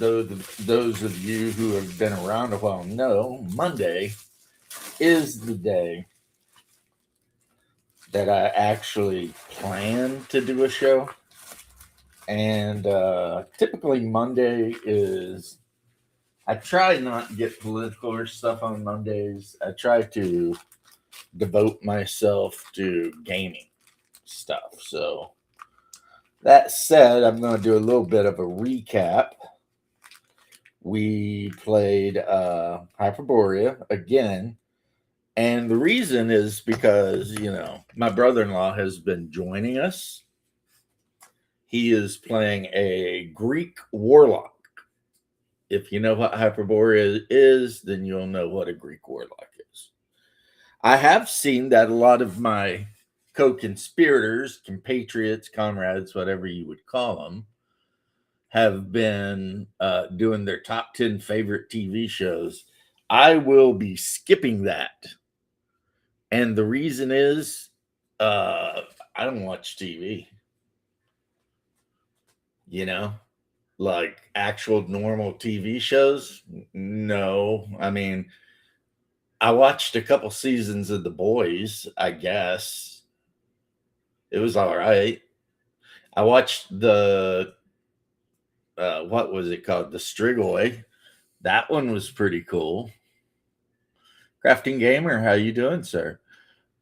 as those of you who have been around a while know, Monday is the day that I actually plan to do a show. And typically, Monday is, I try not to get political or stuff on Mondays. I try to devote myself to gaming stuff. So, that said, I'm going to do a little bit of a recap. We played Hyperborea again. And the reason is because, my brother in law has been joining us. He is playing a Greek warlock. If you know what Hyperborea is, then you'll know what a Greek warlock is. I have seen that a lot of my co-conspirators, compatriots, comrades, whatever you would call them, have been doing their top 10 favorite TV shows. I will be skipping that. And the reason is I don't watch TV. Like actual normal TV shows. No. I mean, I watched a couple seasons of The Boys, I guess. It was all right. I watched the what was it called? The Strigoi. That one was pretty cool. Crafting Gamer, how you doing, sir?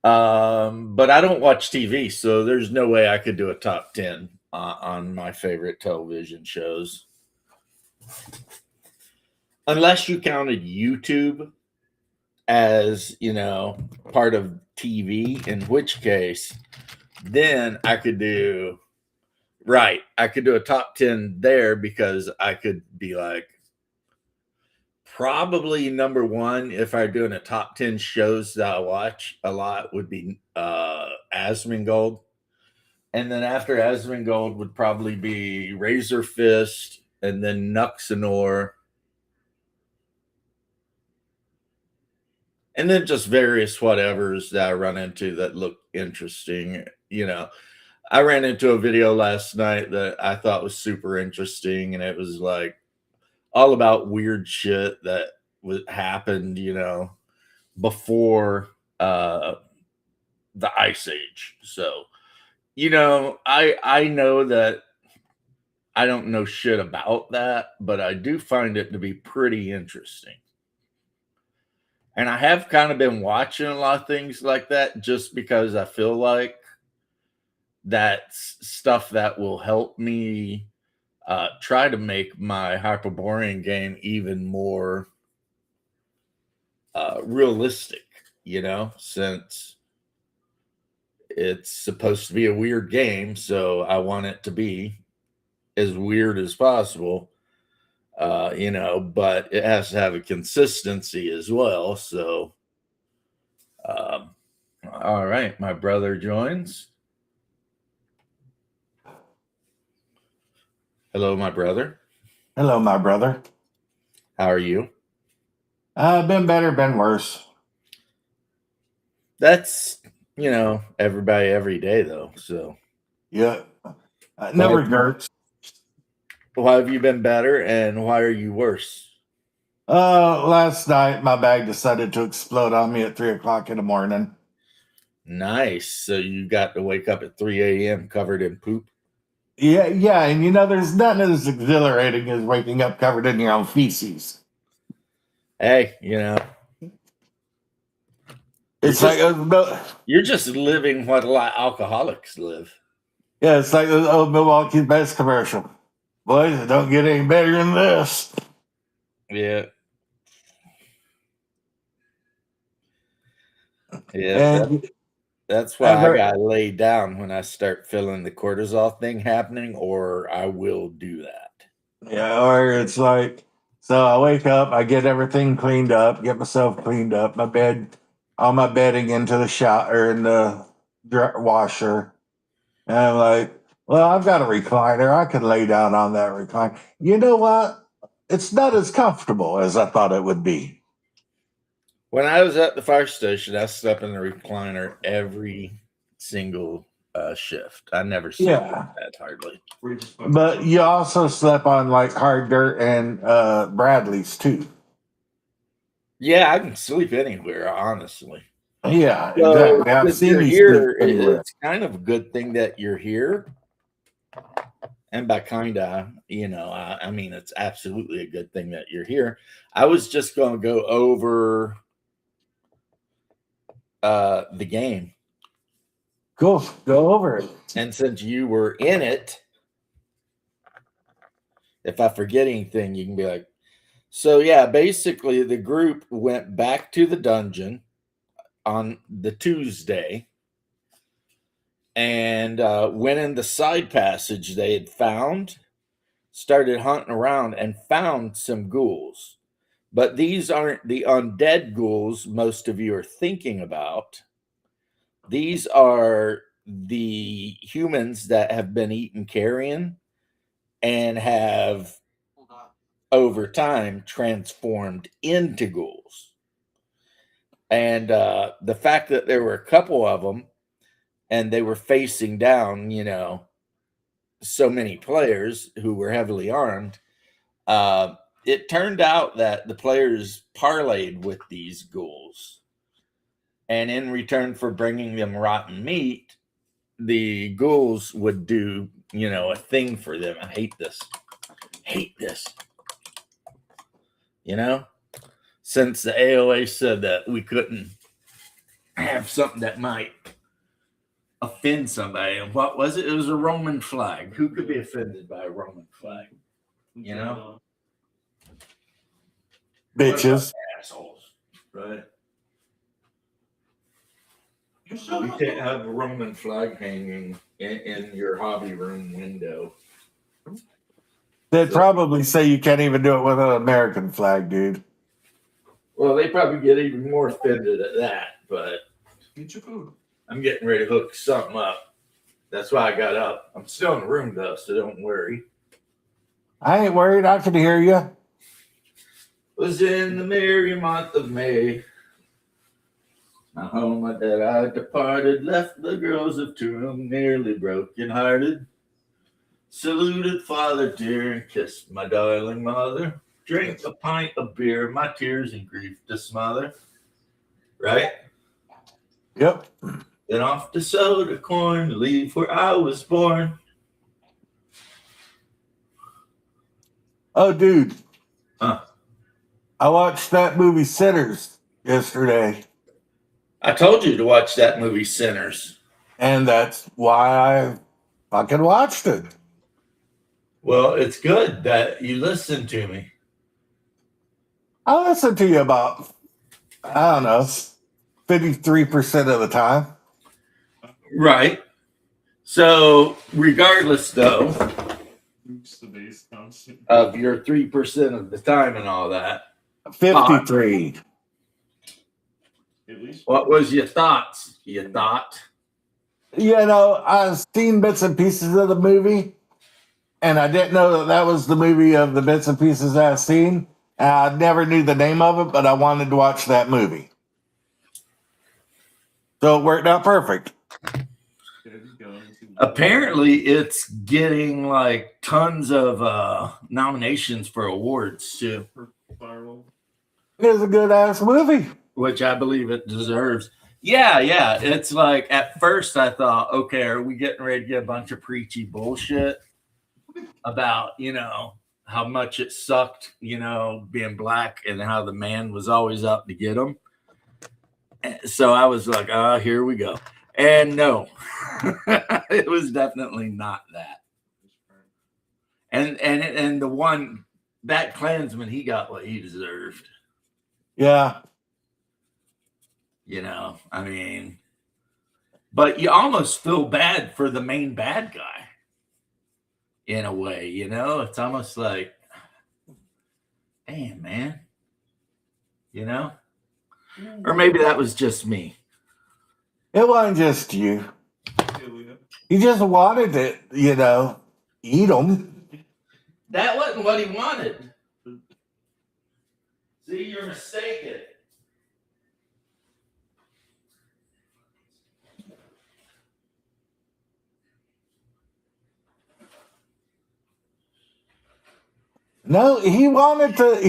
But I don't watch TV, so there's no way I could do a top 10 on my favorite television shows. Unless you counted YouTube as, part of TV, in which case, then I could do a top 10 there, because I could be like, probably number one, if I'm doing a top 10 shows that I watch a lot, would be Asmongold. And then after Asmongold would probably be Razor Fist, and then Nuxanor. And then just various whatevers that I run into that look interesting. I ran into a video last night that I thought was super interesting, and it was like all about weird shit that happened, before the Ice Age. So, I know that I don't know shit about that, but I do find it to be pretty interesting. And I have kind of been watching a lot of things like that just because I feel like that's stuff that will help me try to make my Hyperborean game even more realistic, since it's supposed to be a weird game. So I want it to be as weird as possible, but it has to have a consistency as well. So, all right, my brother joins. Hello, my brother. Hello, my brother. How are you? Been better, been worse. That's, everybody every day, though. So, yeah, no regrets. Why have you been better, and why are you worse? Last night my bag decided to explode on me at 3:00 in the morning. Nice. So you got to wake up at 3 a.m. covered in poop? Yeah, and there's nothing as exhilarating as waking up covered in your own feces. Hey, it's you're just living what a lot of alcoholics live. Yeah, it's like the old Milwaukee's Best commercial. Boys, it don't get any better than this. Yeah. Yeah. That's why I got to lay down when I start feeling the cortisol thing happening, or I will do that. Yeah, or it's like, so I wake up, I get everything cleaned up, get myself cleaned up, my bed, all my bedding into the shower, in the washer. And I'm like, well, I've got a recliner. I can lay down on that recliner. You know what? It's not as comfortable as I thought it would be. When I was at the fire station, I slept in the recliner every single shift. I never slept Yeah. that hardly. But you also slept on like hard dirt and Bradley's too. Yeah, I can sleep anywhere, honestly. Yeah, So exactly. I've since seen you're you sleep here, anywhere. it's kind of a good thing that you're here. And by kind of, I mean, it's absolutely a good thing that you're here. I was just going to go over the game. Cool. Go over it. And since you were in it, if I forget anything, you can be like, so yeah, basically the group went back to the dungeon on the Tuesday and went in the side passage they had found, started hunting around and found some ghouls. But these aren't the undead ghouls most of you are thinking about. These are the humans that have been eaten carrion and have over time transformed into ghouls. And the fact that there were a couple of them and they were facing down, so many players who were heavily armed, it turned out that the players parlayed with these ghouls. And in return for bringing them rotten meat, the ghouls would do, a thing for them. I hate this. Hate this. Since the AOA said that we couldn't have something that might offend somebody. And what was it? It was a Roman flag. Who could be offended by a Roman flag? Bitches. Assholes, right? You can't have a Roman flag hanging in your hobby room window. They'd probably say you can't even do it with an American flag, dude. Well, they probably get even more offended at that, but Get your food. I'm getting ready to hook something up. That's why I got up. I'm still in the room though, so don't worry. I ain't worried. I can hear you. Was in the merry month of May. My home that I departed, left the girls of tomb nearly broken hearted. Saluted father dear and kissed my darling mother. Drank a pint of beer, my tears and grief to smother. Right? Yep. Then off to sow the corn to leave where I was born. Oh, dude. Huh. I watched that movie Sinners yesterday. I told you to watch that movie Sinners. And that's why I fucking watched it. Well, it's good that you listened to me. I listen to you about, I don't know, 53% of the time. Right. So, regardless, though, of your 3% of the time and all that, 53. what was your thoughts? You thought? I've seen bits and pieces of the movie, and I didn't know that that was the movie of the bits and pieces I've seen. I never knew the name of it, but I wanted to watch that movie. So it worked out perfect. Apparently, it's getting like tons of nominations for awards too, It was a good ass movie. which I believe it deserves. Yeah. It's like at first I thought, okay, are we getting ready to get a bunch of preachy bullshit about, how much it sucked, being black and how the man was always out to get him. So I was like, here we go. And no, it was definitely not that. And the one, that Klansman, he got what he deserved. Yeah. I mean, but you almost feel bad for the main bad guy in a way, it's almost like, damn, man, or maybe that was just me. It wasn't just you. He just wanted to, eat them. That wasn't what he wanted. See, you're mistaken. No, he wanted to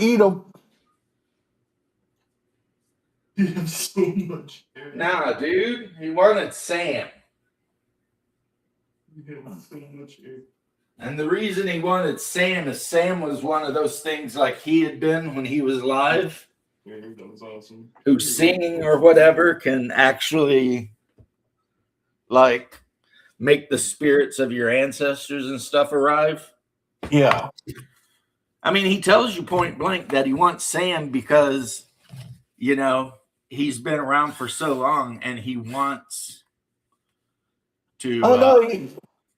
eat them. You have so much hair. Nah, dude, he wanted Sam. You have so much hair. And the reason he wanted Sam is Sam was one of those things like he had been when he was alive, Yeah, that was awesome. who singing or whatever can actually like make the spirits of your ancestors and stuff arrive. Yeah. I mean, he tells you point blank that he wants Sam because, you know, he's been around for so long and he wants to. Oh no, he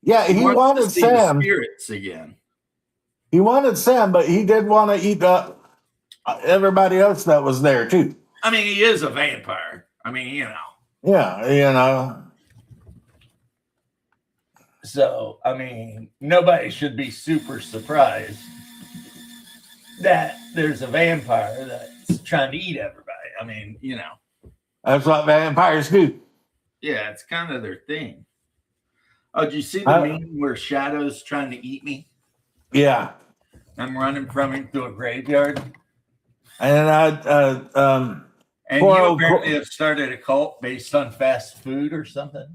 wants wanted to see Sam. the spirits again. He wanted Sam, but he did want to eat everybody else that was there too. I mean, he is a vampire. I mean, you know. Yeah, you know. So, I mean, nobody should be super surprised that there's a vampire that's trying to eat everybody. I mean, you know. That's what vampires do. Yeah, it's kind of their thing. Oh, did you see the meme where Shadow's trying to eat me? Yeah. I'm running from him through a graveyard. And and you apparently have started a cult based on fast food or something.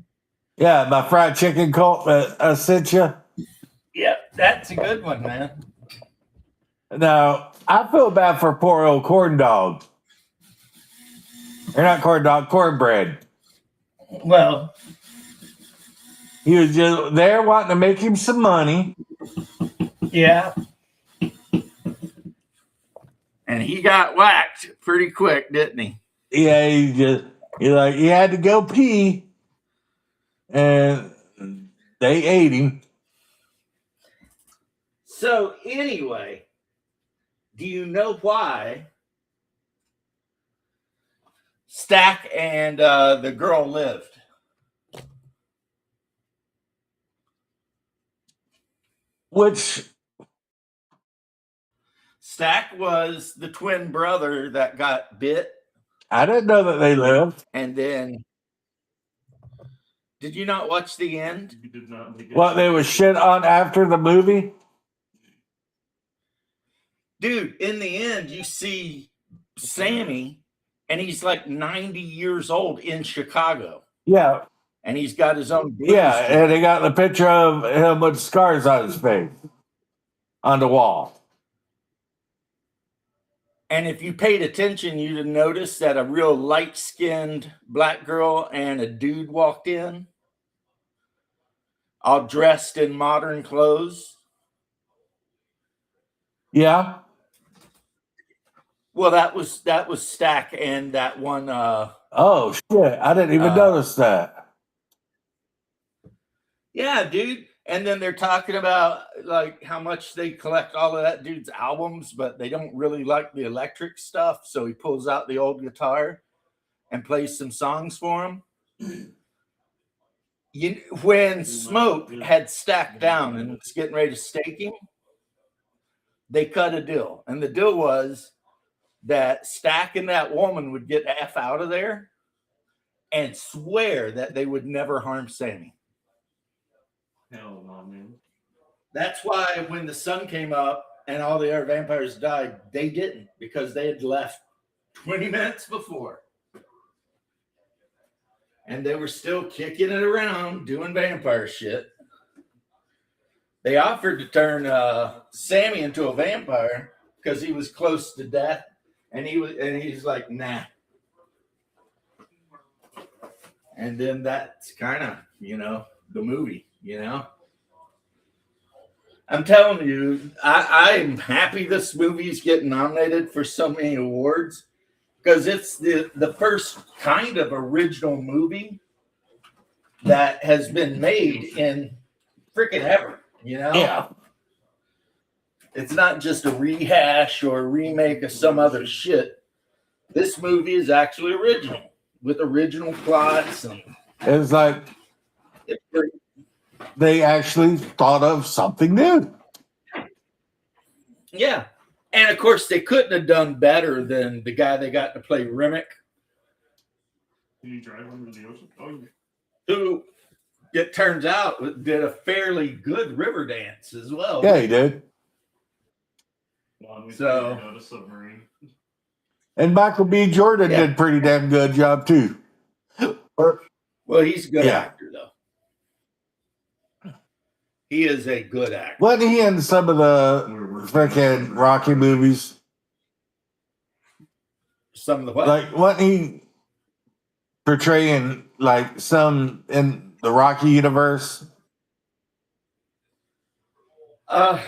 Yeah, my fried chicken cult I sent you. Yeah, that's a good one, man. Now, I feel bad for poor old corn dog. Or not corn dog, cornbread. Well, he was just there wanting to make him some money. Yeah. And he got whacked pretty quick, didn't he? Yeah, he had to go pee. And they ate him. So anyway, do you know why Stack and the girl lived? Which Stack was the twin brother that got bit. I didn't know that they lived. And then, did you not watch the end? You did not. What they was shit on after the movie? Dude, in the end, you see Sammy, and he's like 90 years old in Chicago. Yeah. And he's got his own. Yeah, and they got the picture of him with scars on his face on the wall. And if you paid attention, you'd have noticed that a real light-skinned black girl and a dude walked in, all dressed in modern clothes. Yeah. Well, that was Stack and that one. Oh shit! I didn't even notice that. Yeah, dude. And then they're talking about like how much they collect all of that dude's albums, but they don't really like the electric stuff. So he pulls out the old guitar and plays some songs for him. When Smoke had Stack down and was getting ready to stake him, they cut a deal. And the deal was that Stack and that woman would get the F out of there and swear that they would never harm Sammy. Hell no, man. That's why when the sun came up and all the other vampires died, they didn't, because they had left 20 minutes before. And they were still kicking it around, doing vampire shit. They offered to turn Sammy into a vampire because he was close to death, and he's like, nah. And then that's kind of, the movie, I'm telling you, I'm happy this movie's getting nominated for so many awards because it's the first kind of original movie that has been made in freaking ever, Yeah. It's not just a rehash or a remake of some other shit. This movie is actually original with original plots. And it's like they actually thought of something new. Yeah. And of course, they couldn't have done better than the guy they got to play Remick. Did he drive under the ocean? Oh, yeah. Who, it turns out, did a fairly good river dance as well. Yeah, he did. So- Not a submarine. And Michael B. Jordan Yeah. did pretty damn good job too. Well, he's a good Yeah. actor, though. He is a good actor. Wasn't he in some of the freaking Rocky movies? Some of the what? Like, wasn't he portraying like some in the Rocky universe? Hell,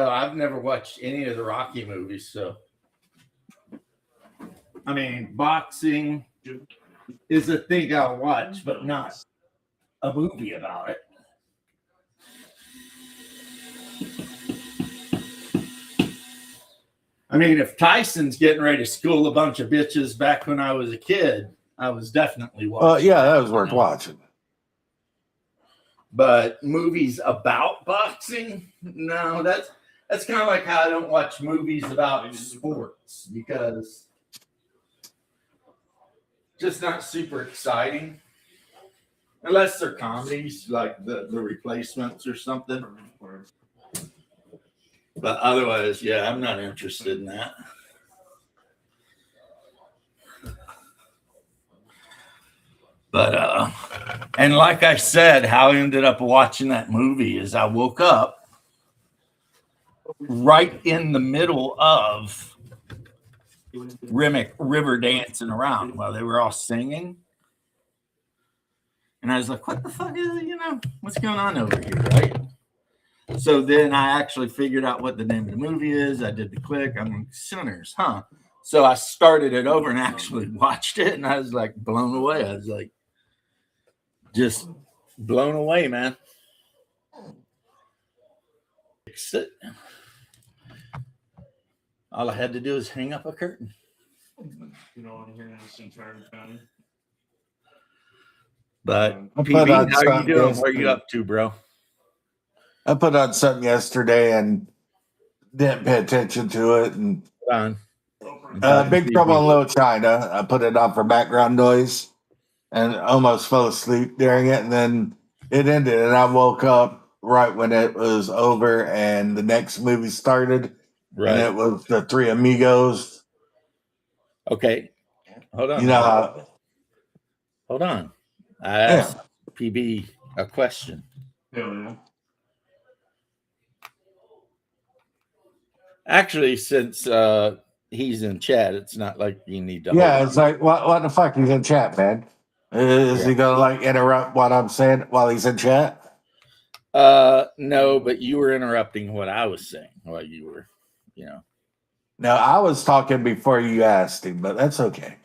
I've never watched any of the Rocky movies, so I mean, boxing is a thing I'll watch, but not a movie about it. I mean, if Tyson's getting ready to school a bunch of bitches back when I was a kid, I was definitely watching. Yeah, that was worth watching. But movies about boxing, no, that's kind of like how I don't watch movies about sports because just not super exciting. Unless they're comedies like the Replacements or something. But otherwise, yeah, I'm not interested in that. But and like I said, how I ended up watching that movie is I woke up right in the middle of river dancing around while they were all singing. And I was like, what the fuck is it? What's going on over here, right? So then I actually figured out what the name of the movie is. I did the click. I'm like, Sinners, huh? So I started it over and actually watched it, and I was like blown away. I was like, just blown away, man. All I had to do is hang up a curtain. But PB, how are you doing? What are you up to, bro? I put on something yesterday and didn't pay attention to it. And Big Trouble in Little China. I put it on for background noise and almost fell asleep during it. And then it ended, and I woke up right when it was over, and the next movie started. Right. And it was the Three Amigos. Okay, hold on. You know how? Hold on. I asked PB a question. Yeah. Actually, since he's in chat, it's not like you need to. Yeah, it's like what the fuck? He's in chat, man. Is he gonna like interrupt what I'm saying while he's in chat? No, but you were interrupting what I was saying while you were, No, I was talking before you asked him, but that's okay.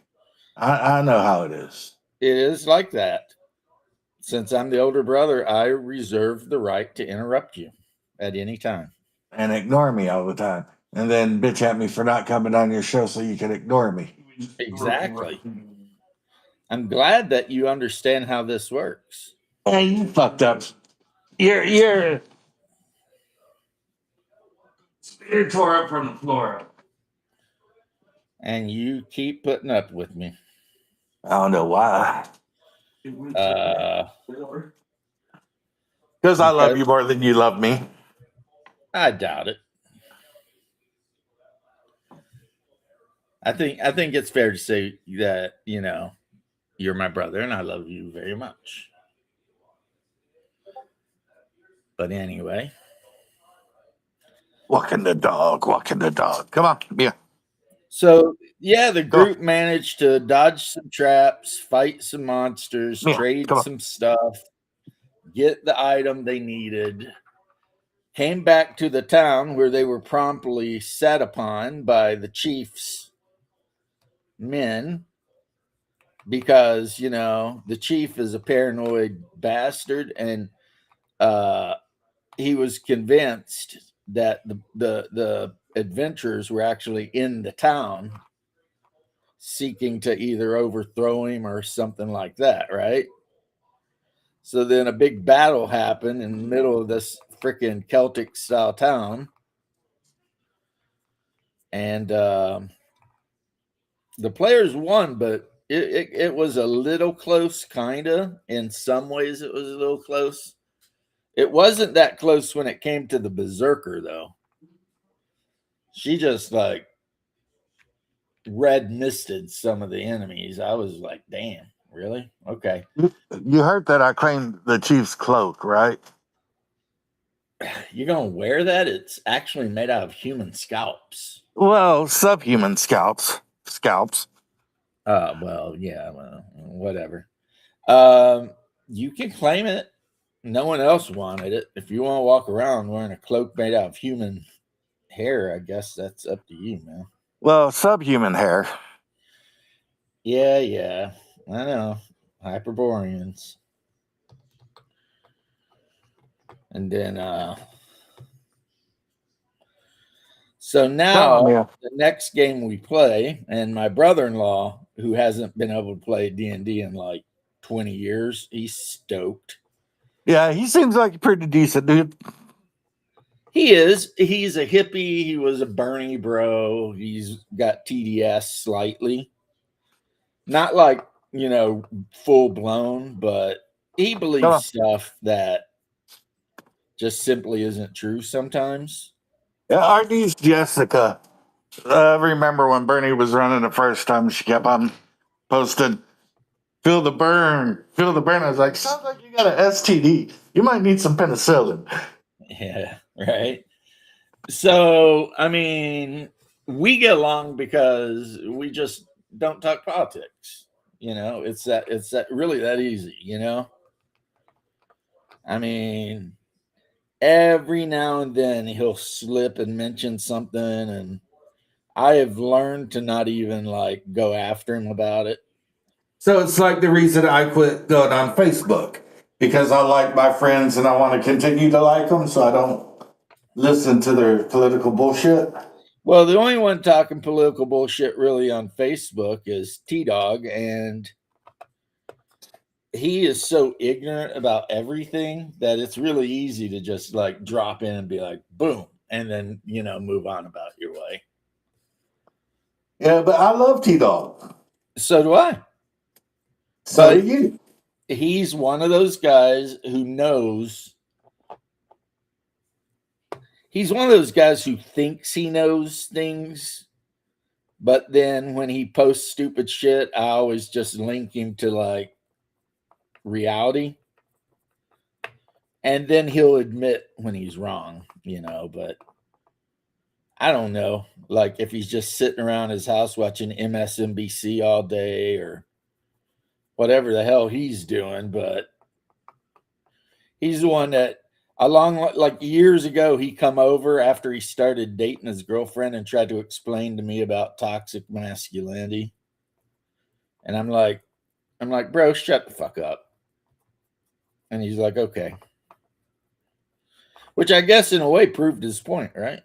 I know how it is. It is like that. Since I'm the older brother, I reserve the right to interrupt you at any time. And ignore me all the time. And then bitch at me for not coming on your show so you can ignore me. Exactly. I'm glad that you understand how this works. Hey, you fucked up. You're tore up from the floor. And you keep putting up with me. I don't know why. Because I love you more than you love me. I doubt it. I think it's fair to say that, you're my brother and I love you very much. But anyway. Walking the dog. Come on, yeah. So, yeah, the group managed to dodge some traps, fight some monsters, trade some stuff, get the item they needed, came back to the town where they were promptly set upon by the chief's men because, the chief is a paranoid bastard, and he was convinced that the adventurers were actually in the town seeking to either overthrow him or something like that, right? So then a big battle happened in the middle of this freaking Celtic style town, and the players won, but it was a little close, kind of. In some ways it was a little close. It wasn't that close when it came to the Berserker, though. she just like red misted some of the enemies. I was like, damn, really? Okay. You heard that I claimed the chief's cloak, right? You're gonna wear that? It's actually made out of human scalps. Well, subhuman scalps. Well, yeah, well, whatever. Um, you can claim it. No one else wanted it. If you want to walk around wearing a cloak made out of human hair, I guess that's up to you, man. Well, subhuman hair. Yeah, I know. Hyperboreans. And then so now Yeah. the next game we play, and my brother-in-law, who hasn't been able to play D&D in like 20 years, he's stoked. Yeah, he seems like a pretty decent dude. He is. He's a hippie. He was a Bernie bro. He's got TDS slightly. Not like, full blown, but he believes stuff that just simply isn't true sometimes. Yeah, our niece Jessica. I remember when Bernie was running the first time, she kept on posting, feel the burn, feel the burn. I was like, sounds like you got an STD. You might need some penicillin. Yeah, right. So, I mean, we get along because we just don't talk politics. It's that really that easy, I mean, every now and then he'll slip and mention something, and I have learned to not even like go after him about it. So it's like the reason I quit going on Facebook because I like my friends and I want to continue to like them, so I don't listen to their political bullshit. Well, the only one talking political bullshit really on Facebook is T-Dog, and he is so ignorant about everything that it's really easy to just like drop in and be like, boom, and then, move on about your way. Yeah, but I love T-Dog. So do I. So do you. He's one of those guys who knows. He's one of those guys who thinks he knows things, but then when he posts stupid shit, I always just link him to like reality. And then he'll admit when he's wrong, but I don't know. Like if he's just sitting around his house watching MSNBC all day or whatever the hell he's doing, but he's the one that like years ago, he come over after he started dating his girlfriend and tried to explain to me about toxic masculinity. And I'm like, bro, shut the fuck up. And he's like, okay. Which I guess in a way proved his point, right?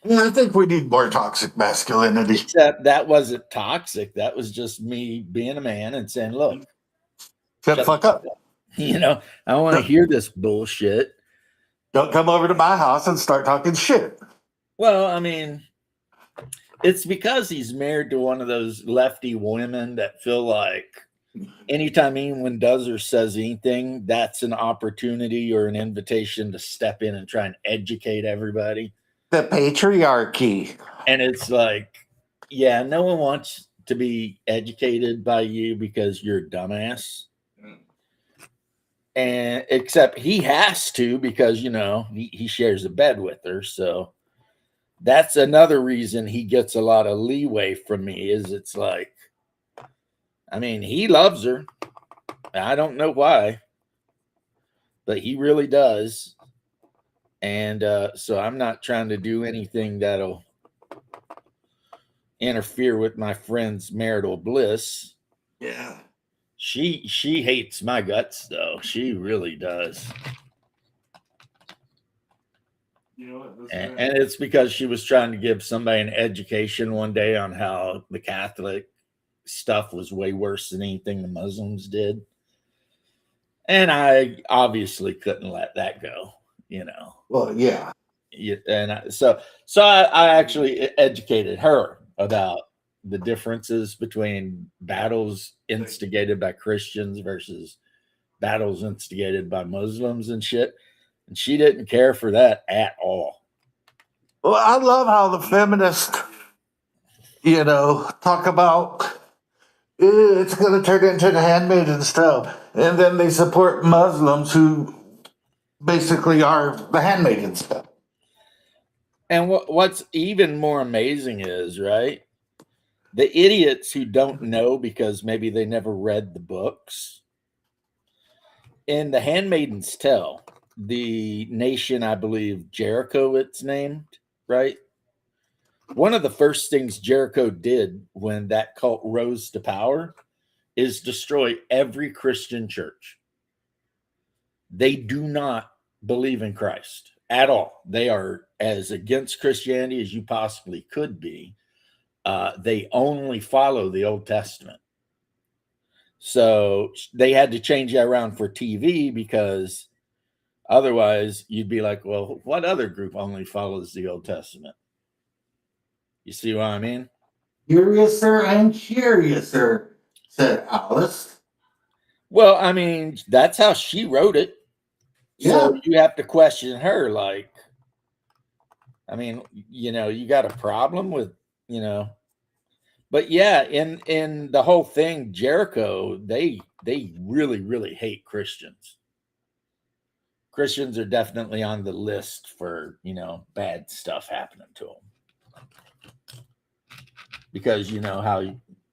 Yeah, I think we need more toxic masculinity. Except that wasn't toxic. That was just me being a man and saying, look, shut the fuck up. I don't want to hear this bullshit. Don't come over to my house and start talking shit. Well, I mean, it's because he's married to one of those lefty women that feel like anytime anyone does or says anything, that's an opportunity or an invitation to step in and try and educate everybody. The patriarchy. And it's like, yeah, no one wants to be educated by you because you're a dumbass. And except he has to because, he shares a bed with her. So that's another reason he gets a lot of leeway from me is it's like, I mean, he loves her. I don't know why, but he really does. And so I'm not trying to do anything that'll interfere with my friend's marital bliss. Yeah. She hates my guts though. She really does. And it's because she was trying to give somebody an education one day on how the Catholic stuff was way worse than anything the Muslims did. And I obviously couldn't let that go, Well, yeah. And so I actually educated her about the differences between battles instigated by Christians versus battles instigated by Muslims and shit. And she didn't care for that at all. Well, I love how the feminists, talk about it's going to turn into the handmaid's tale, and then they support Muslims who basically are the handmaid's tale. And what's even more amazing is, right, the idiots who don't know because maybe they never read the books. In The Handmaid's Tale, the nation, I believe, Jericho, it's named, right? One of the first things Jericho did when that cult rose to power is destroy every Christian church. They do not believe in Christ at all. They are as against Christianity as you possibly could be. They only follow the Old Testament. So they had to change that around for TV because otherwise you'd be like, well, what other group only follows the Old Testament? You see what I mean? Curiouser and curiouser, said Alice. Well, I mean, that's how she wrote it. So you have to question her. Like, I mean, you got a problem with, but yeah, in the whole thing, Jericho, they really, really hate Christians. Christians are definitely on the list for, bad stuff happening to them. Because you know how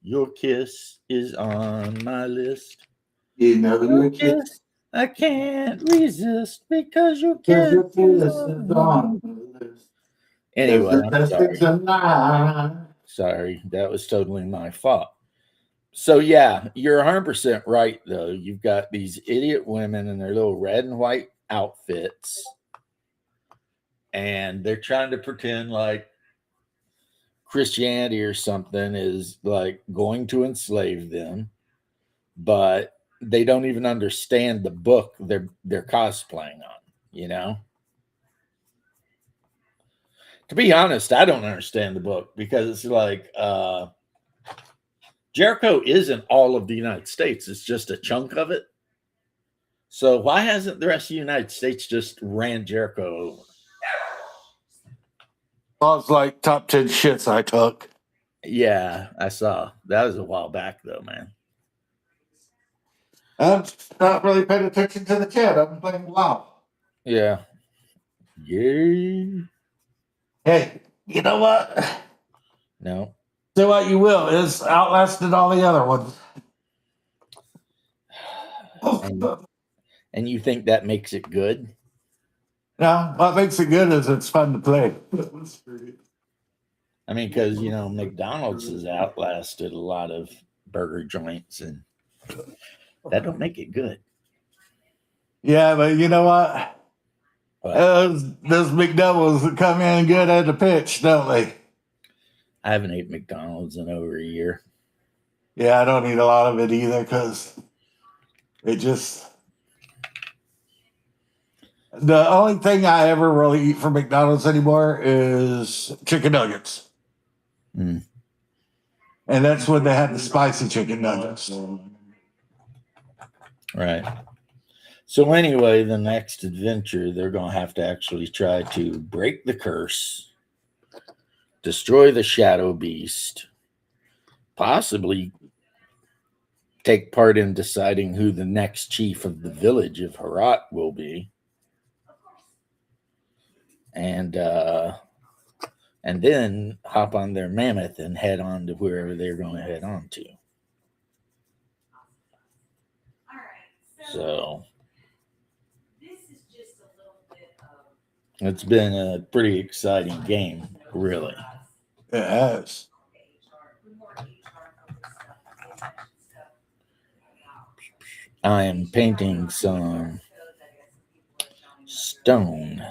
your kiss is on my list. Your kiss. I can't resist because your kiss is on my list. Anyway, sorry, that was totally my fault. So yeah, you're 100% right though. You've got these idiot women in their little red and white outfits, and they're trying to pretend like Christianity or something is like going to enslave them, but they don't even understand the book they're cosplaying on. To be honest, I don't understand the book because it's like Jericho isn't all of the United States. It's just a chunk of it. So why hasn't the rest of the United States just ran Jericho over? Sounds like top 10 shits I took. Yeah, I saw. That was a while back though, man. I'm not really paying attention to the chat. I'm playing WoW. Yeah. Yeah. Hey, you know what? No. Say what you will. It's outlasted all the other ones. And you think that makes it good? No, what makes it good is it's fun to play. I mean, because McDonald's has outlasted a lot of burger joints, and that don't make it good. Yeah, but you know what? Those McDoubles come in good at the pitch, don't they? I haven't ate McDonald's in over a year. Yeah, I don't eat a lot of it either because it just... The only thing I ever really eat from McDonald's anymore is chicken nuggets. Mm. And that's when they have the spicy chicken nuggets. Right. So anyway, the next adventure, they're going to have to actually try to break the curse, destroy the shadow beast, possibly take part in deciding who the next chief of the village of Herat will be. And then hop on their mammoth and head on to wherever they're going to head on to. So it's been a pretty exciting game, really. It has. I am painting some stone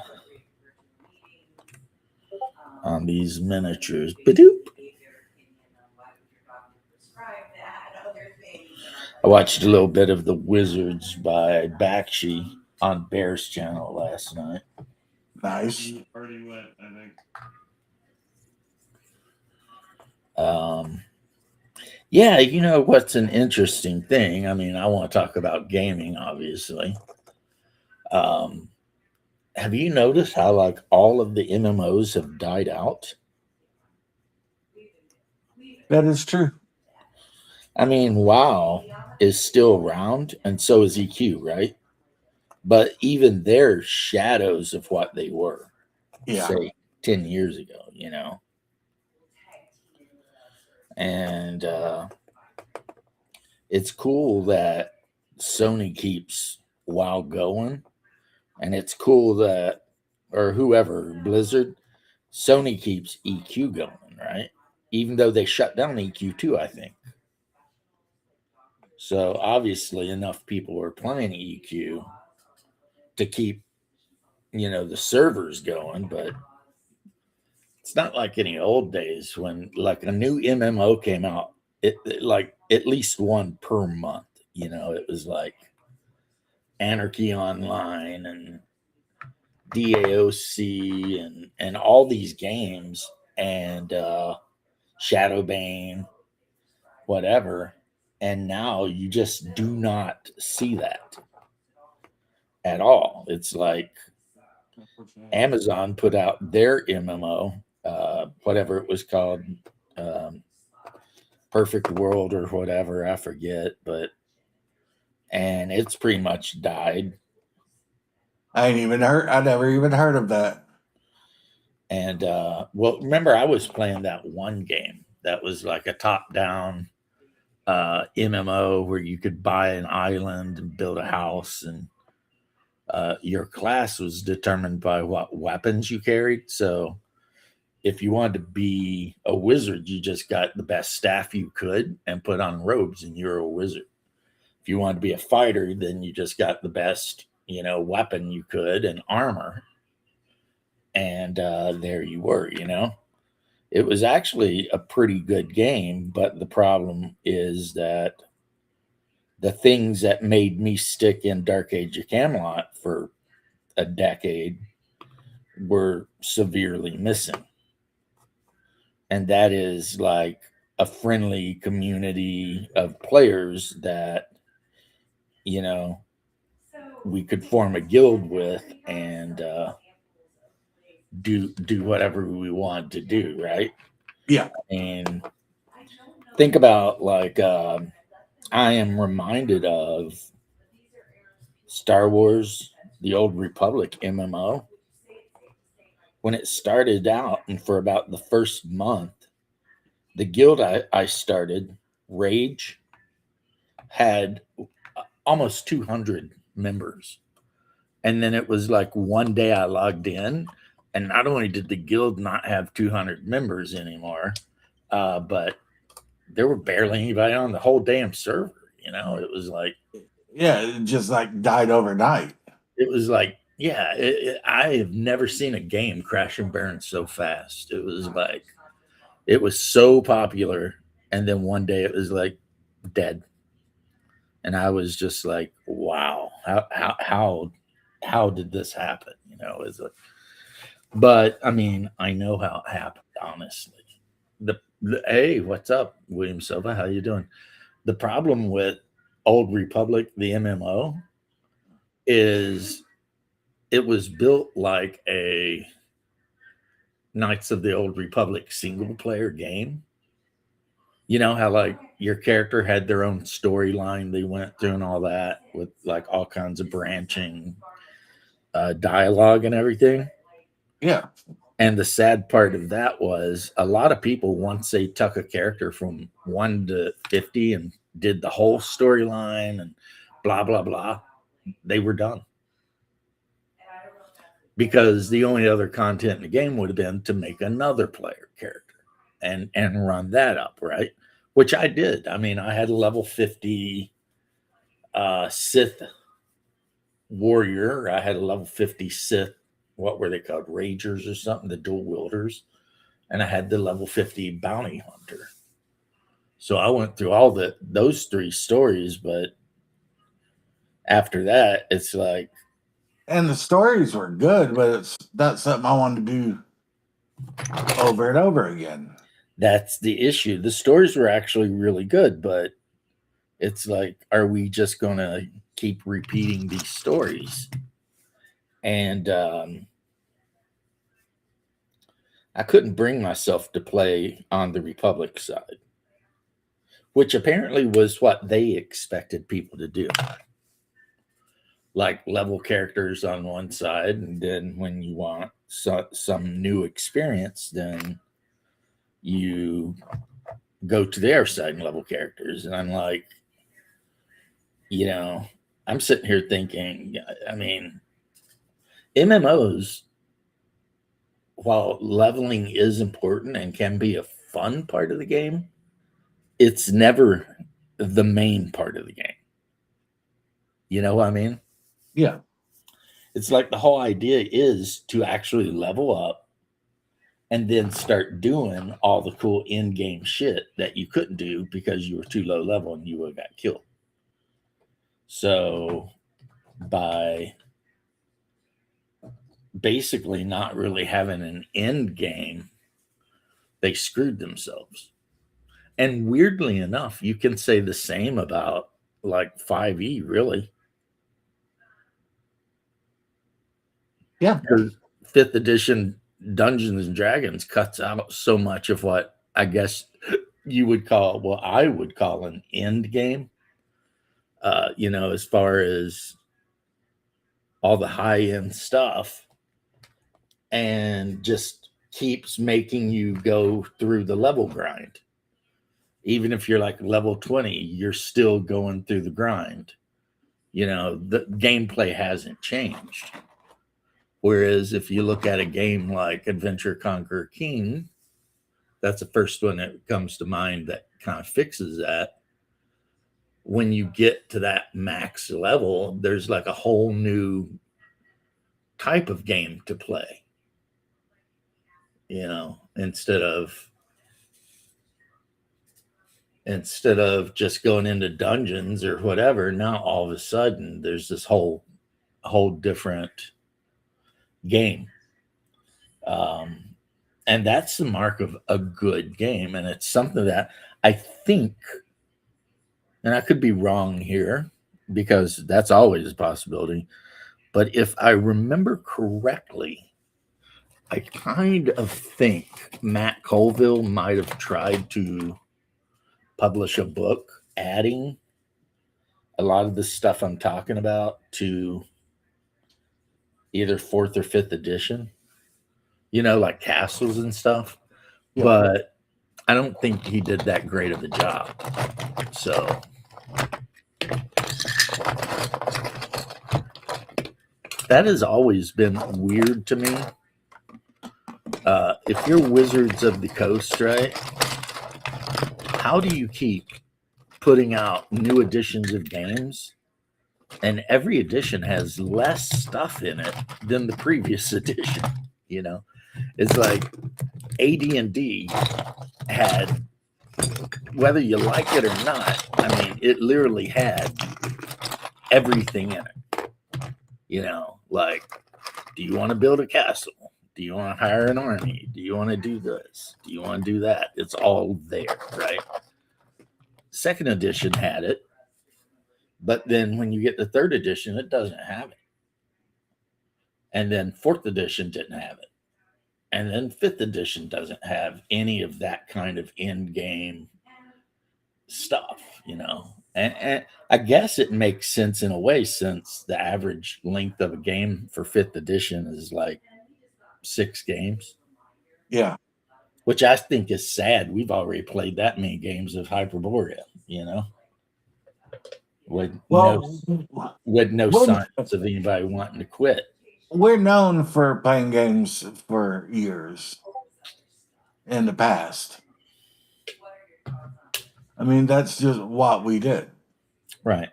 on these miniatures. Ba-doop. I watched a little bit of The Wizards by Bakshi on Bear's channel last night. Nice. Already went, I think. Yeah, what's an interesting thing? I mean, I want to talk about gaming, obviously. have you noticed how like all of the MMOs have died out? That is true. I mean, WoW is still around, and so is EQ, right? But even they're shadows of what they were, Yeah. say, 10 years ago, you know? And it's cool that Sony keeps WoW going, and it's cool that, or whoever, Blizzard, Sony keeps EQ going, right? Even though they shut down EQ too, I think. So obviously, enough people are playing EQ to keep, the servers going, but it's not like any old days when like a new MMO came out, like at least one per month. It was like Anarchy Online and DAOC and all these games and Shadowbane, whatever. And now you just do not see that at all. It's like Amazon put out their MMO, whatever it was called, um, Perfect World or whatever, I forget, and it's pretty much died. I never even heard of that. And well, remember I was playing that one game that was like a top-down MMO where you could buy an island and build a house, and your class was determined by what weapons you carried. So if you wanted to be a wizard, you just got the best staff you could and put on robes, and you're a wizard. If you wanted to be a fighter, then you just got the best, weapon you could and armor, and there you were. It was actually a pretty good game, but the problem is that the things that made me stick in Dark Age of Camelot for a decade were severely missing. And that is like a friendly community of players that, you know, we could form a guild with and do whatever we want to do, right? Yeah. And think about like I am reminded of Star Wars, the Old Republic MMO. When it started out, and for about the first month, the guild I started, Rage, had almost 200 members. And then it was like one day I logged in, and not only did the guild not have 200 members anymore, but there were barely anybody on the whole damn server. It was like, Yeah, it just like died overnight. yeah, I have never seen a game crash and burn so fast. It was like, it was so popular. And then one day it was like dead. And I was just like, wow, how did this happen? Is like, but I mean, I know how it happened, honestly. Hey, what's up, William Silva? How you doing? The problem with Old Republic, the MMO, is it was built like a Knights of the Old Republic single player game. You know how like your character had their own storyline they went through and all that with like all kinds of branching dialogue and everything. Yeah. And the sad part of that was a lot of people, once they took a character from 1 to 50 and did the whole storyline and blah blah blah, they were done, because the only other content in the game would have been to make another player character and run that up, right? Which I did. I mean, I had a level 50 Sith warrior. I had a level 50 Sith, what were they called? Ragers or something, the dual wielders. And I had the level 50 bounty hunter. So I went through all those three stories, but after that, it's like, And the stories were good, but it's not something I wanted to do over and over again. that's the issue. The stories were actually really good, but it's like, are we just going to keep repeating these stories? And I couldn't bring myself to play on the Republic side, which apparently was what they expected people to do. Like level characters on one side, and then when you want some new experience, then you go to their side and level characters. And I'm like, I'm sitting here thinking, I mean, MMOs, while leveling is important and can be a fun part of the game, it's never the main part of the game. You know what I mean? Yeah. It's like the whole idea is to actually level up and then start doing all the cool in-game shit that you couldn't do because you were too low level and you would have got killed. So by basically not really having an end game, they screwed themselves. And weirdly enough, you can say the same about like 5e, really. Yeah. Because 5th edition Dungeons and Dragons cuts out so much of what I guess you would call, well, I would call an end game. As far as all the high end stuff, and just keeps making you go through the level grind. Even if you're like level 20, you're still going through the grind. The gameplay hasn't changed. Whereas if you look at a game like Adventure Conquer King, that's the first one that comes to mind that kind of fixes that. When you get to that max level, there's like a whole new type of game to play. Instead of just going into dungeons or whatever, now all of a sudden there's this whole different game. And that's the mark of a good game. And it's something that I think, and I could be wrong here because that's always a possibility, but if I remember correctly, I kind of think Matt Colville might have tried to publish a book adding a lot of the stuff I'm talking about to either 4th or 5th edition, like castles and stuff. Yeah. But I don't think he did that great of a job. So that has always been weird to me. If you're Wizards of the Coast, right, how do you keep putting out new editions of games, and every edition has less stuff in it than the previous edition? It's like AD&D had, whether you like it or not, I mean, it literally had everything in it. Like, do you want to build a castle? Do you want to hire an army? Do you want to do this? Do you want to do that? It's all there, right? 2nd edition had it, but then when you get the 3rd edition, it doesn't have it. And then 4th edition didn't have it. And then 5th edition doesn't have any of that kind of end game stuff, And I guess it makes sense in a way, since the average length of a game for 5th edition is like 6 games. Yeah. Which I think is sad. We've already played that many games of Hyperborea, with no signs of anybody wanting to quit. We're known for playing games for years in the past. I mean, that's just what we did. Right.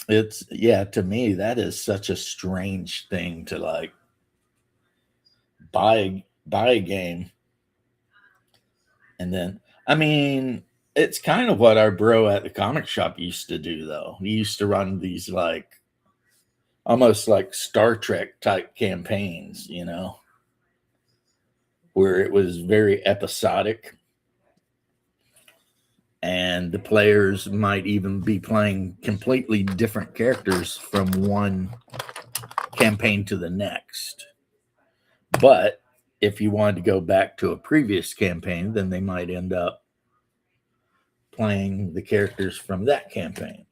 To me, that is such a strange thing to like buy a game. And then, I mean, it's kind of what our bro at the comic shop used to do, though. He used to run these like almost like Star Trek type campaigns, where it was very episodic. And the players might even be playing completely different characters from one campaign to the next. But if you wanted to go back to a previous campaign, then they might end up playing the characters from that campaign.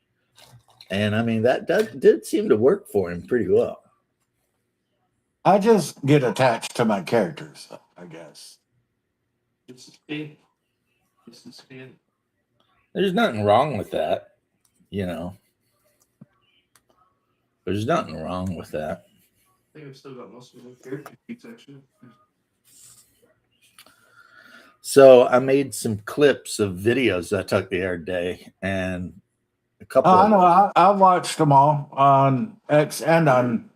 And I mean, that did seem to work for him pretty well. I just get attached to my characters, I guess. It's a spin. It's a spin. There's nothing wrong with that, you know. There's nothing wrong with that. I think I've still got most of my character sheets actually. So I made some clips of videos I took the other day, and a couple. Oh, I know. I watched them all on X and on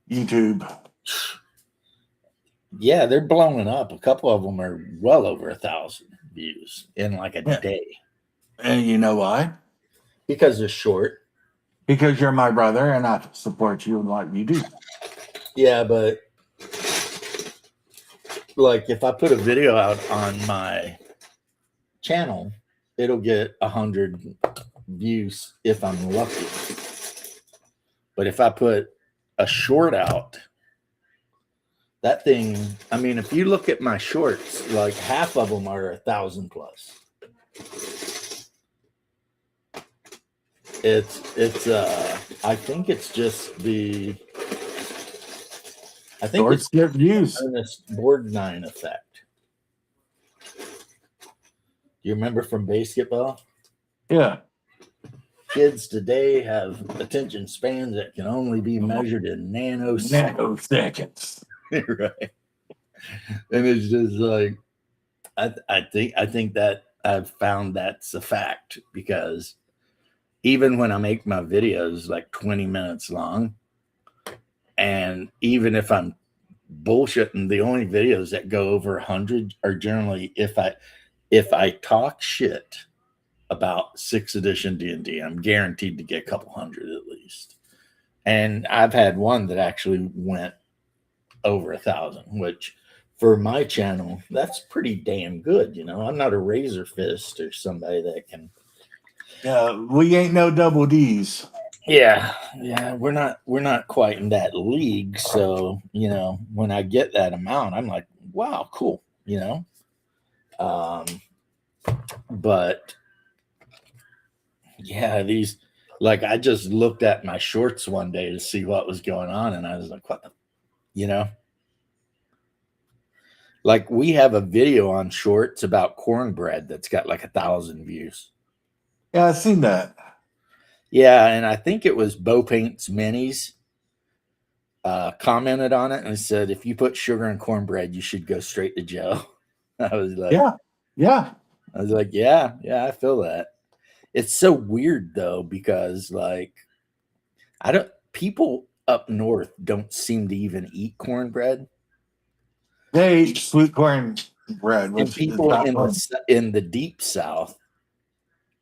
YouTube. Yeah, they're blowing up. A couple of them are well over 1,000 views in like a day. And you know why? Because they're short. Because you're my brother and I support you in what you do. Yeah, but like if I put a video out on my channel, it'll get 100 views if I'm lucky. But if I put a short out, that thing, I mean, if you look at my shorts, like half of them are 1,000 plus. I think it's just I think Shorts get views. Ernest Borgnine effect. You remember from basketball? Yeah. Kids today have attention spans that can only be measured in Nanoseconds. Right. And it's just like I think that I've found that's a fact, because even when I make my videos like 20 minutes long, and even if I'm bullshitting, the only videos that go over 100 are generally if I talk shit about 6th edition D&D, I'm guaranteed to get a couple hundred at least. And I've had one that actually went over 1,000, which for my channel, that's pretty damn good. You know, I'm not a razor fist or somebody that can. Yeah, we ain't no double D's. Yeah, we're not quite in that league. So, you know, when I get that amount, I'm like, wow, cool, you know. But yeah, these, like, I just looked at my shorts one day to see what was going on, and I was like, what the, you know? Like, we have a video on shorts about cornbread that's got like 1,000 views. Yeah, I've seen that. Yeah, and I think it was Bo Paints Minis commented on it and said, if you put sugar in cornbread, you should go straight to jail. I was like, yeah. I was like, yeah, I feel that. It's so weird though, because like people up north don't seem to even eat cornbread. They eat sweet corn bread. And people in the deep south,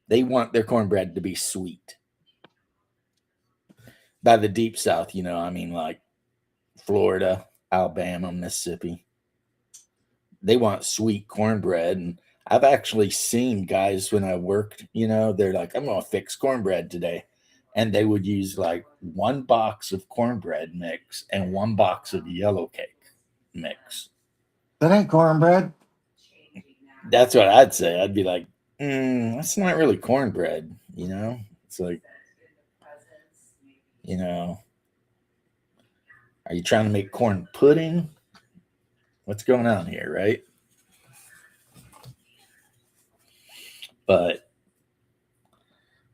they want their cornbread to be sweet. By the deep south, you know, I mean like Florida, Alabama, Mississippi. They want sweet cornbread. And I've actually seen guys when I worked, you know, they're like, I'm going to fix cornbread today. And they would use like 1 box of cornbread mix and 1 box of yellow cake mix. That ain't cornbread. That's what I'd say. I'd be like, that's not really cornbread, you know? It's like, you know, are you trying to make corn pudding? What's going on here, right? But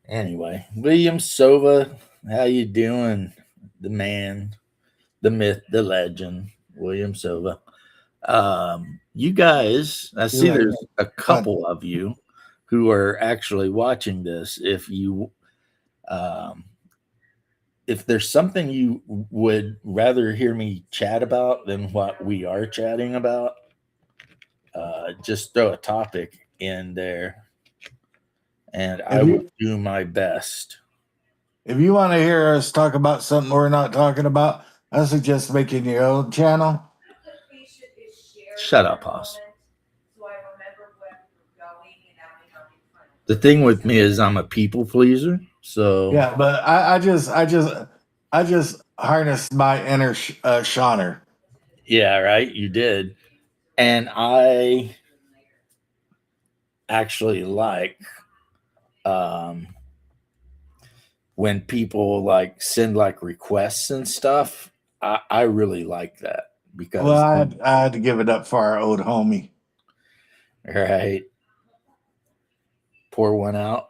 anyway, William Sova, how you doing? The man, the myth, the legend, William Sova. You guys, I see there's a couple of you who are actually watching this. If there's something you would rather hear me chat about than what we are chatting about, just throw a topic in there and I will do my best. If you want to hear us talk about something we're not talking about, I suggest making your own channel. Shut up, Hoss. The thing with me is I'm a people pleaser. So yeah, but I just harnessed my inner Shawner. Yeah, right. You did. And I actually like um, when people like send like requests and stuff. I really like that Well, because, I had to give it up for our old homie. right, pour one out.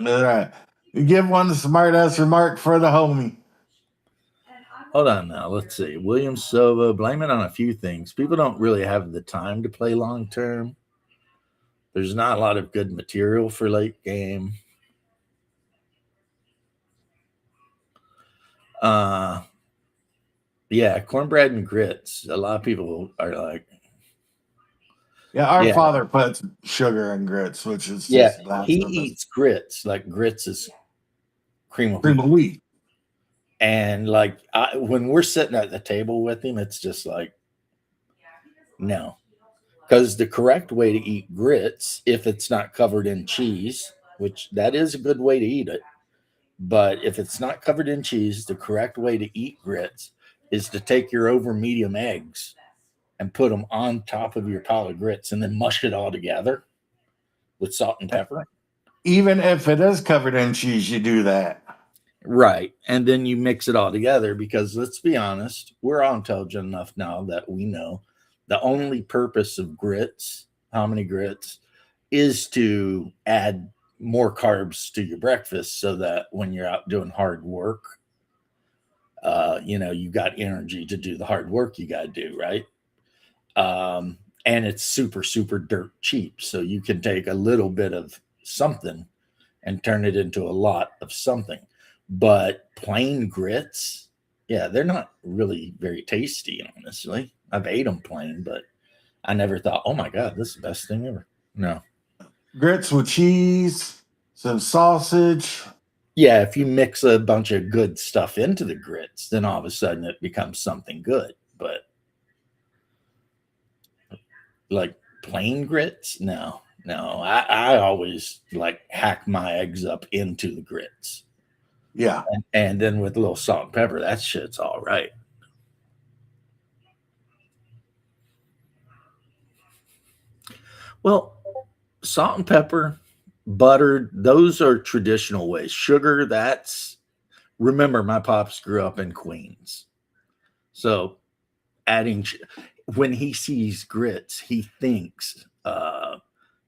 All right. You give one smart ass remark for the homie. Hold on now. Let's see. William Sova, blame it on a few things. People don't really have the time to play long term. There's not a lot of good material for late game. Uh, yeah, cornbread and grits. A lot of people are like, Yeah, our yeah, father puts sugar in grits, which is yeah. just He blasphemous. eats grits. Like grits is cream of Cream wheat. of wheat. And like when we're sitting at the table with him, it's just like, no. Because the correct way to eat grits, if it's not covered in cheese, which that is a good way to eat it, but if it's not covered in cheese, the correct way to eat grits is to take your over medium eggs and put them on top of your pile of grits and then mush it all together with salt and pepper. Even if it is covered in cheese, you do that. Right. And then you mix it all together because let's be honest, we're all intelligent enough now that we know the only purpose of grits, how many grits, is to add more carbs to your breakfast so that when you're out doing hard work, you got energy to do the hard work you got to do, right? And it's super, super dirt cheap. So you can take a little bit of something and turn it into a lot of something. But plain grits, yeah, they're not really very tasty, honestly. I've ate them plain, but I never thought, oh my God, this is the best thing ever. No. Grits with cheese, some sausage. Yeah, if you mix a bunch of good stuff into the grits, then all of a sudden it becomes something good. But like plain grits, no, no. I always like hack my eggs up into the grits. Yeah. And then with a little salt and pepper, that shit's all right. Well, salt and pepper, butter, those are traditional ways. Sugar, that's remember my pops grew up in Queens. So adding when he sees grits, he thinks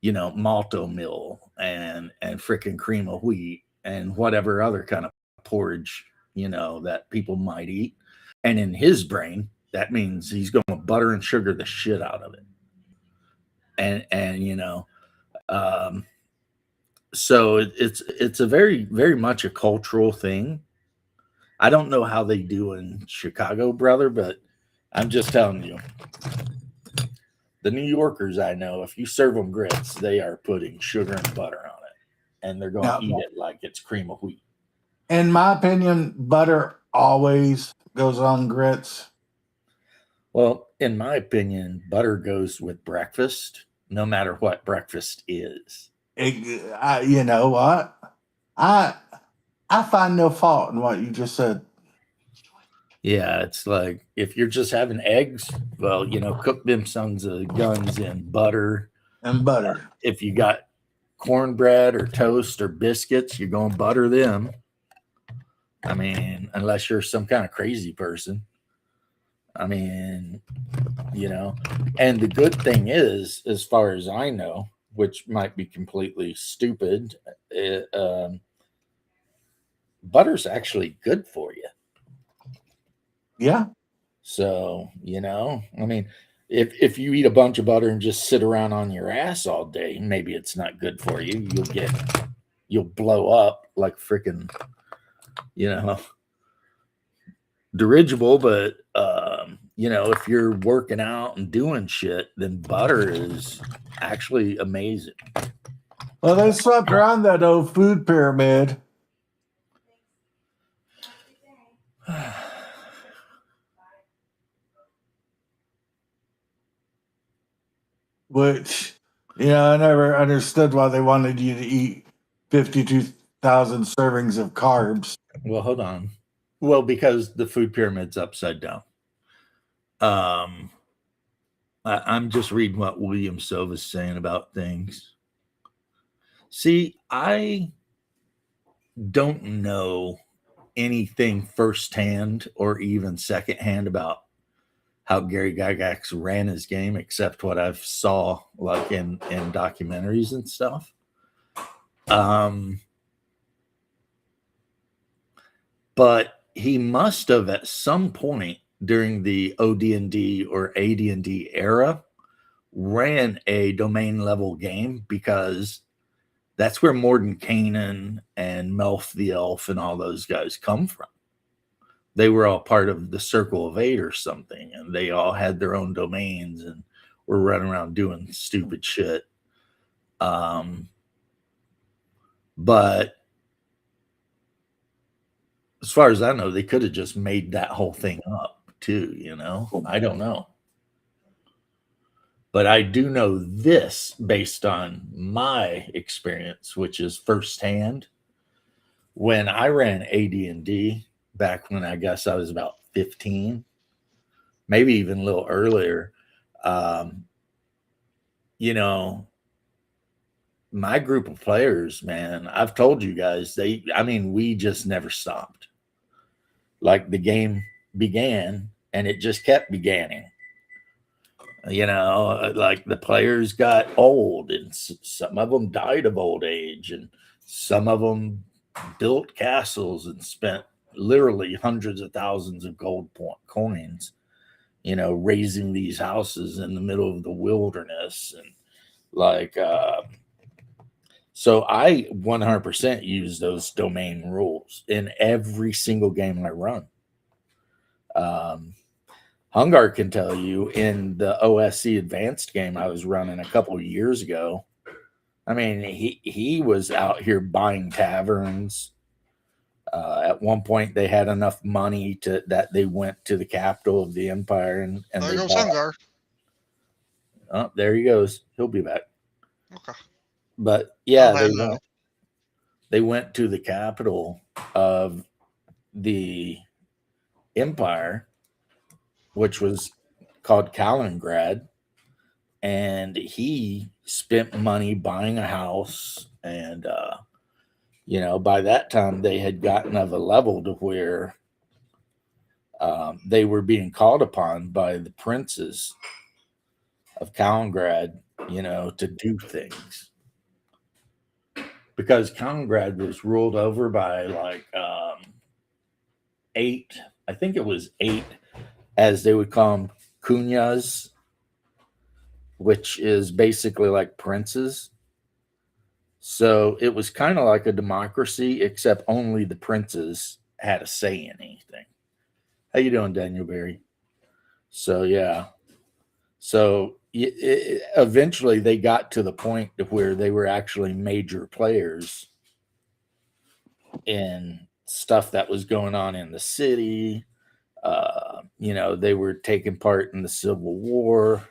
malto meal and freaking cream of wheat and whatever other kind of porridge, that people might eat. And in his brain, that means he's going to butter and sugar the shit out of it. And um, so it's a very very much a cultural thing. I don't know how they do in Chicago, brother, but I'm just telling you, the New Yorkers I know, if you serve them grits, they are putting sugar and butter on it, and they're going Now, to eat it like it's cream of wheat. in my opinion, butter always goes on grits. Well, in my opinion, butter goes with breakfast, no matter what breakfast is. You know what? I I find no fault in what you just said. Yeah, it's like if you're just having eggs, well, cook them sons of guns in butter. And butter. If you got cornbread or toast or biscuits, you're going to butter them. I mean, unless you're some kind of crazy person. I mean, and the good thing is, as far as I know, which might be completely stupid, butter's actually good for you. Yeah. So, I mean, if you eat a bunch of butter and just sit around on your ass all day, maybe it's not good for you. You'll blow up like freaking, dirigible. But if you're working out and doing shit, then butter is actually amazing. Well, they swept around that old food pyramid. Which, I never understood why they wanted you to eat 52,000 servings of carbs. Well, hold on. Well, because the food pyramid's upside down. I'm just reading what William Silva's saying about things. See, I don't know anything firsthand or even secondhand about how Gary Gygax ran his game, except what I've saw like in documentaries and stuff. But he must have at some point during the OD&D or AD&D era ran a domain level game, because that's where Mordenkainen and Melf the Elf and all those guys come from. They were all part of the Circle of Eight or something, and they all had their own domains and were running around doing stupid shit. But as far as I know, they could have just made that whole thing up too, you know? I don't know. But I do know this based on my experience, which is firsthand. When I ran AD&D back when I guess I was about 15, maybe even a little earlier, um, you know, my group of players, man, I've told you guys, we just never stopped. Like the game began and it just kept beginning. You know, like the players got old and some of them died of old age, and some of them built castles and spent literally hundreds of thousands of gold coins, you know, raising these houses in the middle of the wilderness. And like, so I 100% use those domain rules in every single game I run. Hungar can tell you in the OSC advanced game I was running a couple of years ago. I mean, he was out here buying taverns. At one point, they had enough money that they went to the capital of the empire and There they goes bought. Sungar. Oh, there he goes. He'll be back. Okay. But yeah, Oh, they went to the capital of the empire, which was called Kaliningrad, and he spent money buying a house. And you know, by that time they had gotten of a level to where they were being called upon by the princes of Kaliningrad, you know, to do things, because Kaliningrad was ruled over by like eight, I think it was eight, as they would call them, kunyas, which is basically like princes. So it was kind of like a democracy, except only the princes had a say in anything. How you doing, Daniel Berry? So yeah, so eventually they got to the point of where they were actually major players in stuff that was going on in the city. You know, they were taking part in the Civil War.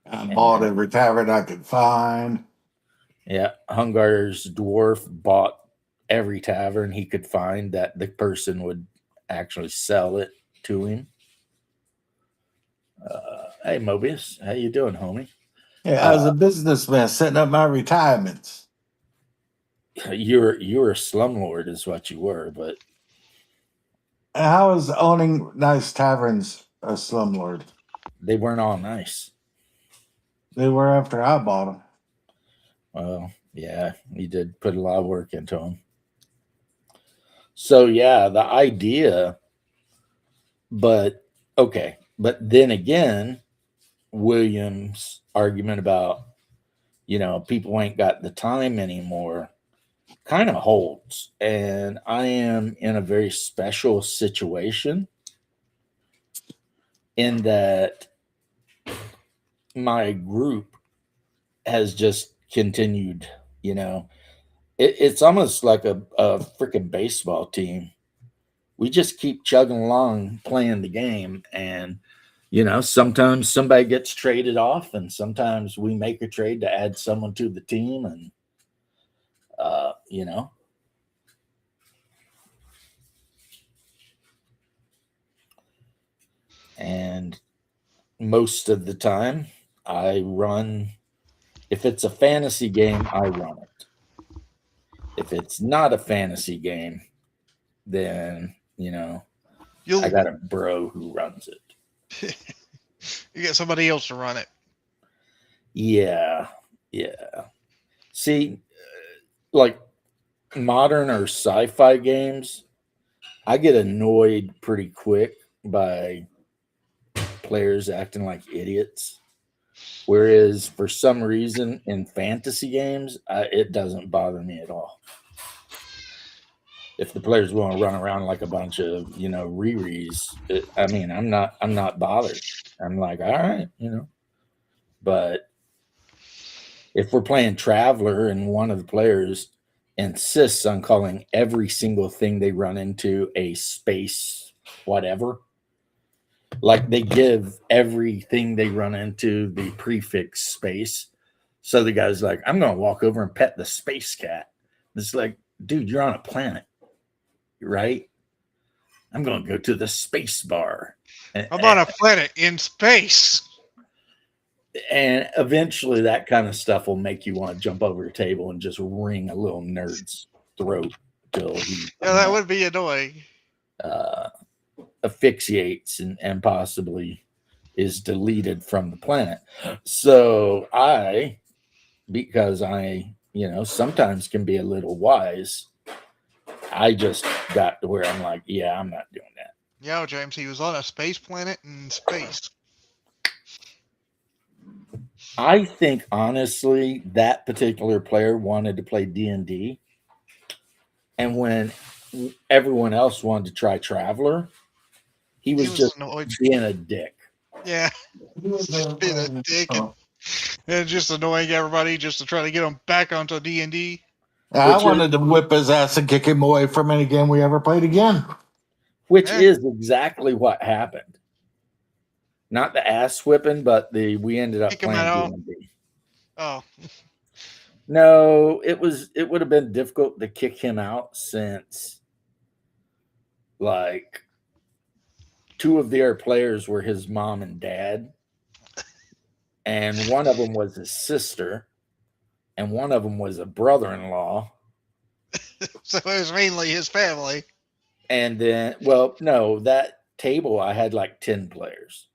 I bought every tavern I could find. Yeah, Hungar's dwarf bought every tavern he could find that the person would actually sell it to him. Hey, Mobius, how you doing, homie? Yeah, I was a businessman setting up my retirements. You were a slumlord, is what you were, but How is owning nice taverns a slumlord? they weren't all nice. They were after I bought them. Well, yeah, you did put a lot of work into them. So yeah, the idea, but okay, but then again, Williams' argument about, you know, people ain't got the time anymore kind of holds. And I am in a very special situation in that my group has just continued, you know, it's almost like a freaking baseball team. We just keep chugging along playing the game. And, you know, sometimes somebody gets traded off, and sometimes we make a trade to add someone to the team. And, you know, And most of the time, I run. If it's a fantasy game, I run it. If it's not a fantasy game, then I You'll got a bro who runs it. you get somebody else to run it. Yeah, yeah. See, like modern or sci-fi games, I get annoyed pretty quick by players acting like idiots. Whereas for some reason in fantasy games, it doesn't bother me at all. If the players want to run around like a bunch of rerees, I'm not bothered. I'm like, all right. But if we're playing Traveler and one of the players insists on calling every single thing they run into a space whatever, like they give everything they run into the prefix space. So the guy's like, I'm going to walk over and pet the space cat. It's like, dude, you're on a planet, right? I'm going to go to the space bar. I'm on a planet in space. And eventually that kind of stuff will make you want to jump over your table and just wring a little nerd's throat till he That would be annoying. Asphyxiates and possibly is deleted from the planet. So because I sometimes can be a little wise, I just got to where I'm like, yeah, I'm not doing that. Yeah, James, he was on a space planet in space. I think honestly that particular player wanted to play D&D, and when everyone else wanted to try Traveler, he was just annoyed. being a dick. Yeah, just being a dick and just annoying everybody just to try to get them back onto D&D. I wanted to whip his ass and kick him away from any game we ever played again. Which is exactly what happened. Not the ass whipping, but we ended up playing D&D. Oh. No, it would have been difficult to kick him out since like two of their players were his mom and dad, and one of them was his sister, and one of them was a brother-in-law. So it was mainly his family. And then, well, no, that table I had like 10 players.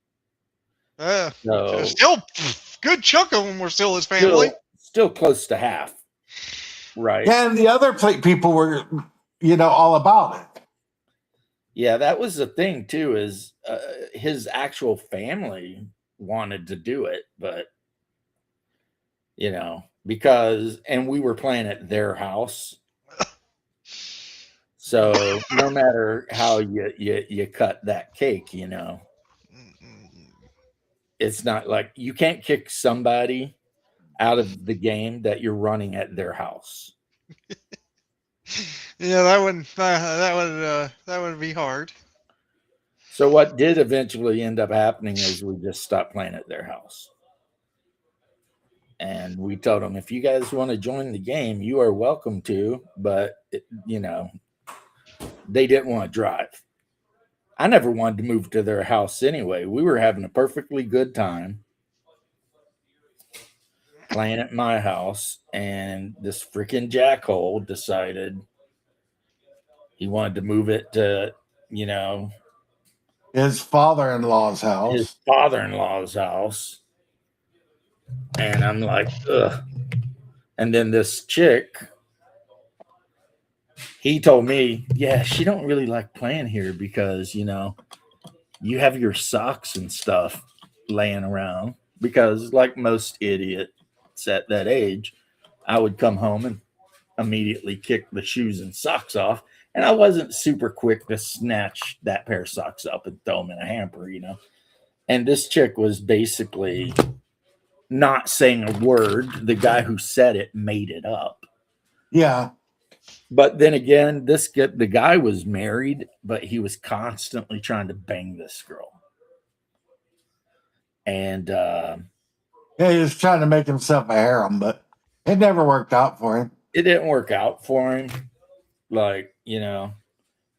So still good chunk of them were still his family. Still close to half, right? And the other people were, all about it. Yeah, that was the thing too. Is his actual family wanted to do it, but because we were playing at their house, so no matter how you cut that cake, it's not like you can't kick somebody out of the game that you're running at their house. Yeah, that would be hard. So what did eventually end up happening is we just stopped playing at their house. And we told them, if you guys want to join the game, you are welcome to, but they didn't want to drive. I never wanted to move to their house anyway. We were having a perfectly good time playing at my house, and this freaking jackhole decided he wanted to move it to, his father-in-law's house. And I'm like, ugh. And then this chick, he told me, yeah, she don't really like playing here because, you have your socks and stuff laying around. Because like most idiots at that age, I would come home and immediately kick the shoes and socks off. And I wasn't super quick to snatch that pair of socks up and throw them in a hamper, And this chick was basically not saying a word. The guy who said it made it up. Yeah. But then again, the guy was married, but he was constantly trying to bang this girl. And he was trying to make himself a harem, but it never worked out for him. It didn't work out for him. Like,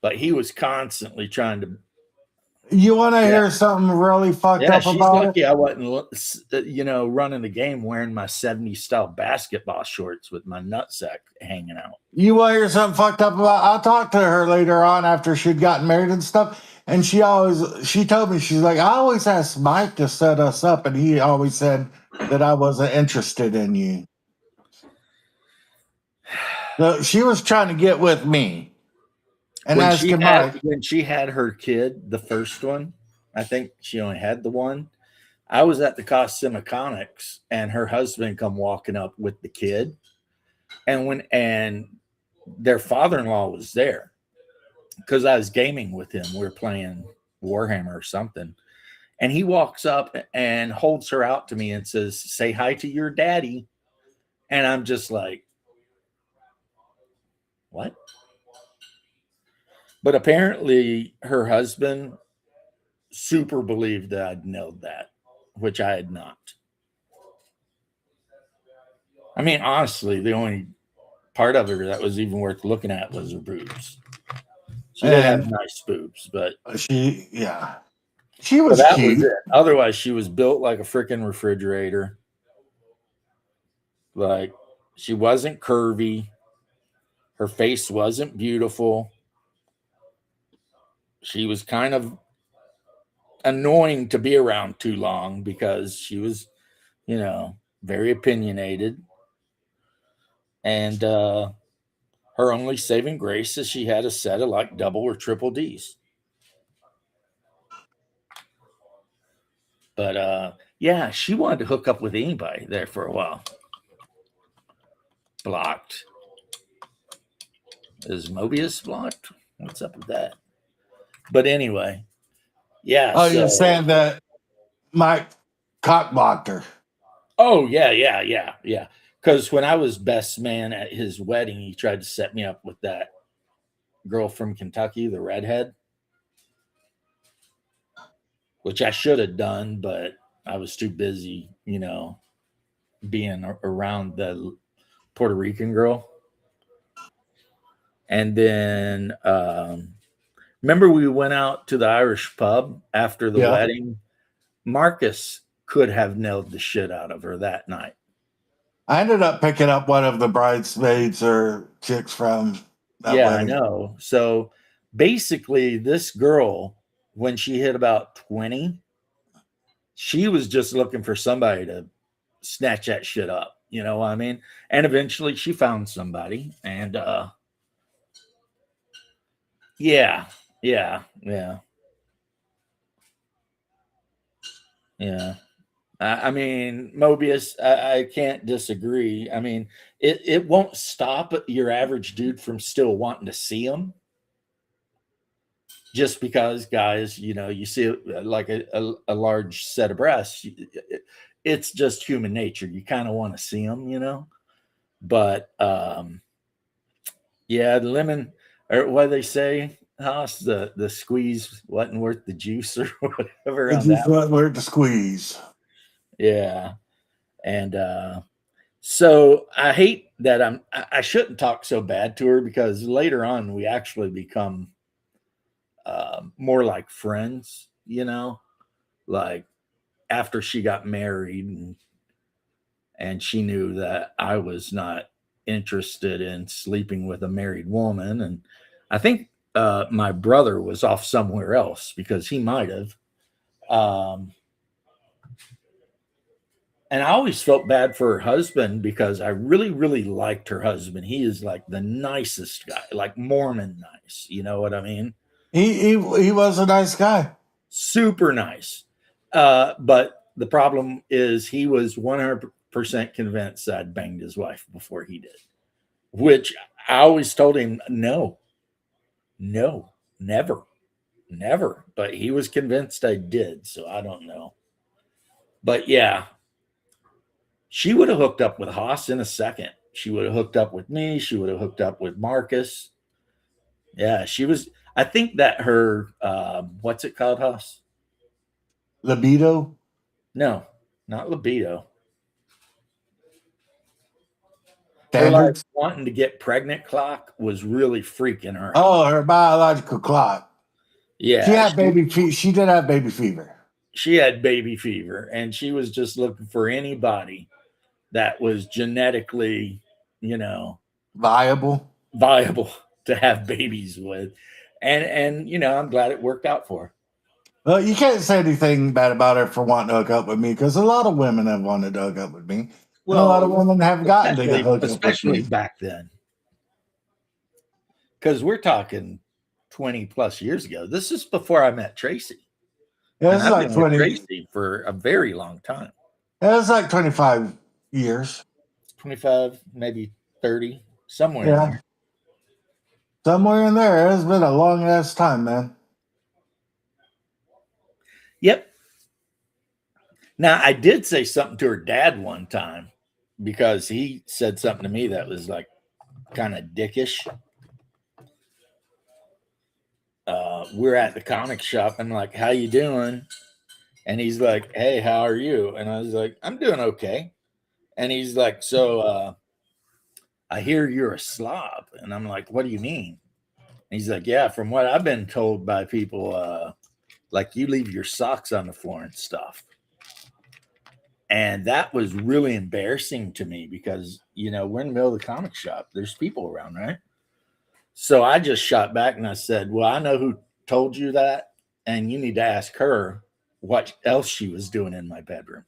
but he was constantly trying to You want to Yeah. hear something really fucked Yeah, up she's about lucky I wasn't, running the game wearing my 70s style basketball shorts with my nutsack hanging out. You want to hear something fucked up about? I'll talk to her later on after she'd gotten married and stuff. And she told me, she's like, I always asked Mike to set us up, and he always said that I wasn't interested in you. So she was trying to get with me and asking Mike. When she had her kid, the first one, I think she only had the one. I was at the Cossimiconics and her husband come walking up with the kid. And their father-in-law was there because I was gaming with him. We were playing Warhammer or something. And he walks up and holds her out to me and says, "Say hi to your daddy." And I'm just like, what? But apparently her husband super believed that I'd nailed that, which I had not. I mean, honestly, the only part of her that was even worth looking at was her boobs. She did have nice boobs, but she was that cute. was it. Otherwise, she was built like a freaking refrigerator. Like, she wasn't curvy. Her face wasn't beautiful. She was kind of annoying to be around too long because she was, very opinionated. And her only saving grace is she had a set of like double or triple D's. But yeah, she wanted to hook up with anybody there for a while. Blocked. Is Mobius blocked? What's up with that? But anyway, yeah. Oh, you're saying that Mike cockblocked her. Oh, yeah. Because when I was best man at his wedding, he tried to set me up with that girl from Kentucky, the redhead, which I should have done, but I was too busy, being around the Puerto Rican girl. And then remember we went out to the Irish pub after the wedding? Marcus could have nailed the shit out of her that night. I ended up picking up one of the bridesmaids or chicks from that wedding. I know. So basically, this girl, when she hit about 20, she was just looking for somebody to snatch that shit up. You know what I mean? And eventually she found somebody. And yeah. I mean, Mobius, I can't disagree. I mean, it won't stop your average dude from still wanting to see him. Just because, guys, you see like a large set of breasts, it's just human nature. You kind of want to see them, But yeah, the lemon, or what do they say, Haas, the squeeze wasn't worth the juice or whatever. The juice wasn't worth the squeeze. Yeah. And so I hate that I shouldn't talk so bad to her because later on we actually become more like friends, like after she got married and she knew that I was not interested in sleeping with a married woman. And I think my brother was off somewhere else because he might have. And I always felt bad for her husband because I really, really liked her husband. He is like the nicest guy, like Mormon nice. You know what I mean? He was a nice guy. Super nice. But the problem is he was 100% convinced that I'd banged his wife before he did, which I always told him, no, never. But he was convinced I did. So I don't know. But yeah, she would have hooked up with Haas in a second. She would have hooked up with me. She would have hooked up with Marcus. Yeah, she was. I think that her, what's it called, Haas? Libido? No, not libido. Standards? Her like wanting to get pregnant clock was really freaking her out. Oh, her biological clock. Yeah, She had baby fever. She did have baby fever. she had baby fever, and she was just looking for anybody that was genetically, Viable. viable to have babies with. And I'm glad it worked out for her. Well, you can't say anything bad about her for wanting to hook up with me because a lot of women have wanted to hook up with me. And a lot of women have gotten to hook up with especially me. back then. Because we're talking 20 plus years ago. This is before I met Tracy. Yeah, And it's I've like been 20. with Tracy for a very long time. Yeah, it's like 25 years. 25, maybe 30, somewhere in Yeah. there. Somewhere in there. It's been a long ass time, man. Yep. Now, I did say something to her dad one time because he said something to me that was like kind of dickish. We're at the comic shop. I'm like, how you doing? And he's like, hey, how are you? And I was like, I'm doing okay. And he's like, so I hear you're a slob. And I'm like, what do you mean? And he's like, yeah, from what I've been told by people, like you leave your socks on the floor and stuff. And that was really embarrassing to me because, we're in the middle of the comic shop. There's people around, right? So I just shot back and I said, well, I know who told you that. And you need to ask her what else she was doing in my bedroom.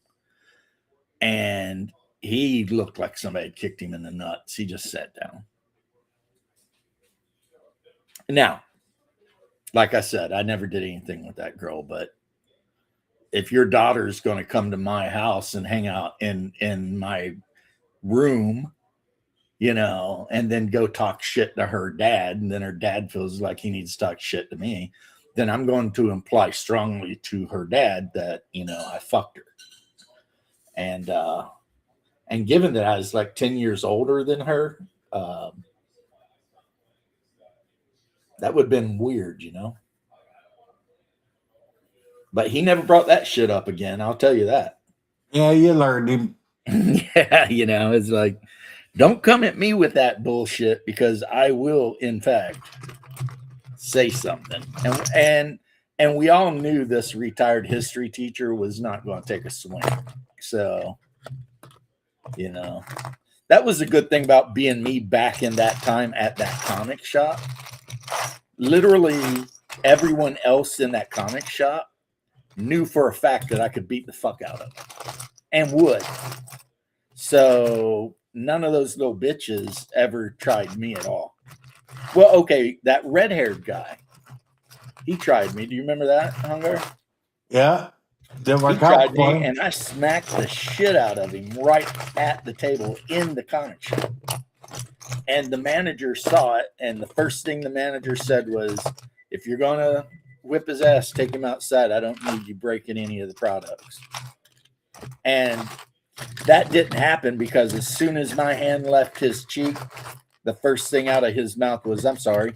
And he looked like somebody had kicked him in the nuts. He just sat down. Now, like I said, I never did anything with that girl, but if your daughter's going to come to my house and hang out in my room, and then go talk shit to her dad, and then her dad feels like he needs to talk shit to me, then I'm going to imply strongly to her dad that, I fucked her. And given that I was like 10 years older than her, that would have been weird, But he never brought that shit up again. I'll tell you that. Yeah, you learned him. Yeah, it's like, don't come at me with that bullshit because I will, in fact, say something. And we all knew this retired history teacher was not going to take a swing. So, that was a good thing about being me back in that time at that comic shop. Literally everyone else in that comic shop knew for a fact that I could beat the fuck out of them and would. So none of those little bitches ever tried me at all. Well, okay, that red-haired guy, he tried me. Do you remember that, Hunger? Yeah. Didn't work He tried out me, for him. and I smacked the shit out of him right at the table in the comic shop. And the manager saw it, and the first thing the manager said was, if you're going to whip his ass, take him outside. I don't need you breaking any of the products. And that didn't happen because as soon as my hand left his cheek, the first thing out of his mouth was, I'm sorry.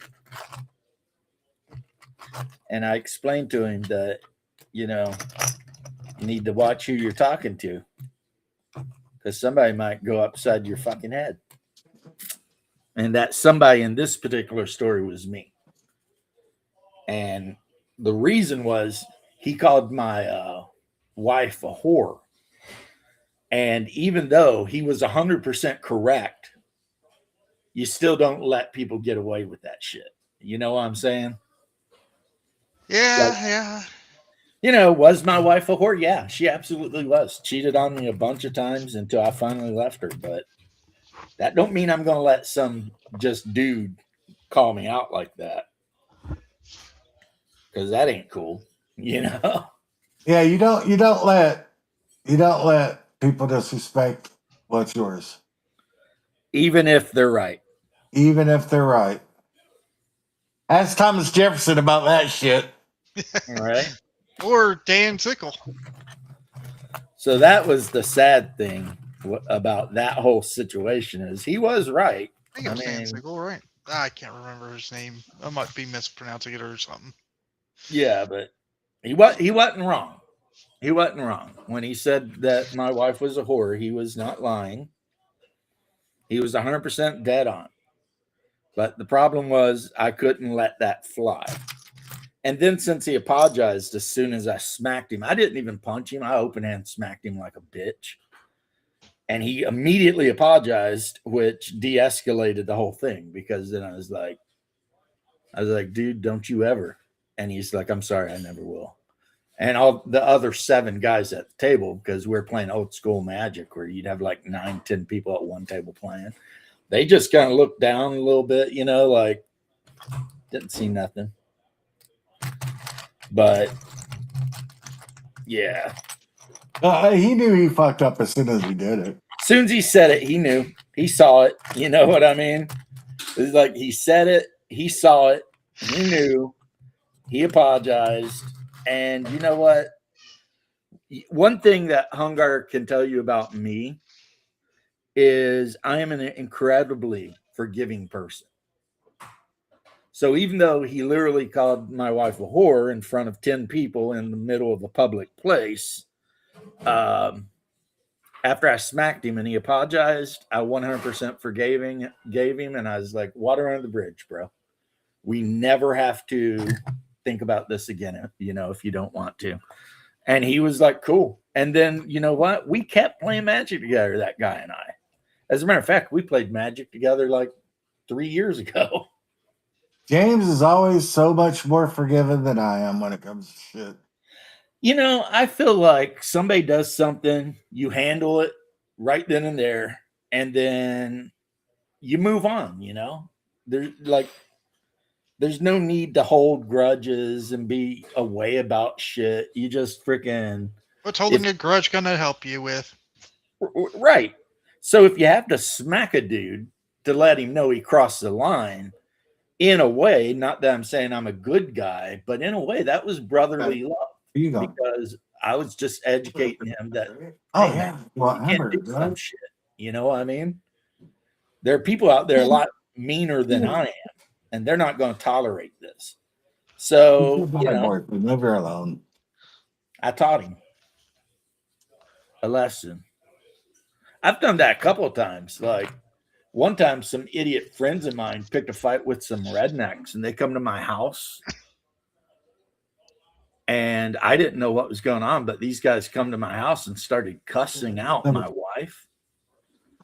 And I explained to him that, you need to watch who you're talking to because somebody might go upside your fucking head. And that somebody in this particular story was me. And the reason was he called my wife a whore. And even though he was 100% correct, you still don't let people get away with that shit. You know what I'm saying? Yeah, yeah. Was my wife a whore? Yeah, she absolutely was. Cheated on me a bunch of times until I finally left her. But that don't mean I'm going to let some just dude call me out like that. Because that ain't cool, Yeah, you don't let people disrespect what's yours. Even if they're right. Even if they're right. Ask Thomas Jefferson about that shit. All right. Or Dan Sickle. So that was the sad thing about that whole situation is he was right. I think it was Dan Sickle, right? I can't remember his name. I might be mispronouncing it or something. Yeah, but he wasn't wrong. He wasn't wrong. When he said that my wife was a whore, he was not lying. He was 100% dead on. But the problem was I couldn't let that fly. And then since he apologized as soon as I smacked him, I didn't even punch him. I open hand smacked him like a bitch. And he immediately apologized, which de-escalated the whole thing, because then I was like, dude, don't you ever. And he's like, I'm sorry, I never will. And all the other 7 guys at the table, because we're playing old school Magic where you'd have like 9, 10 people at one table playing. They just kind of looked down a little bit, like didn't see nothing. But yeah. He knew he fucked up as soon as he did it. As soon as he said it, he knew. He saw it. You know what I mean? It's like he said it, he saw it, he knew, he apologized. And you know what? One thing that Hungar can tell you about me is I am an incredibly forgiving person. So even though he literally called my wife a whore in front of 10 people in the middle of a public place, after I smacked him and he apologized, I 100% gave him, and I was like, water under the bridge, bro. We never have to think about this again, if you don't want to. And he was like, cool. And then, you know what? We kept playing Magic together, that guy and I. As a matter of fact, we played Magic together like 3 years ago. James is always so much more forgiving than I am when it comes to shit. I feel like somebody does something, you handle it right then and there, and then you move on, There's no need to hold grudges and be away about shit. You just freaking... What's holding a grudge gonna help you with? Right. So if you have to smack a dude to let him know he crossed the line, in a way, not that I'm saying I'm a good guy, but in a way, that was brotherly love. Because I was just educating him that, hey, man, you can't do some shit. You know what I mean? There are people out there a lot meaner than I am, and they're not going to tolerate this. So, leave her alone. I taught him a lesson. I've done that a couple of times. Like one time, some idiot friends of mine picked a fight with some rednecks, and they come to my house. And I didn't know what was going on, but these guys come to my house and started cussing out my wife.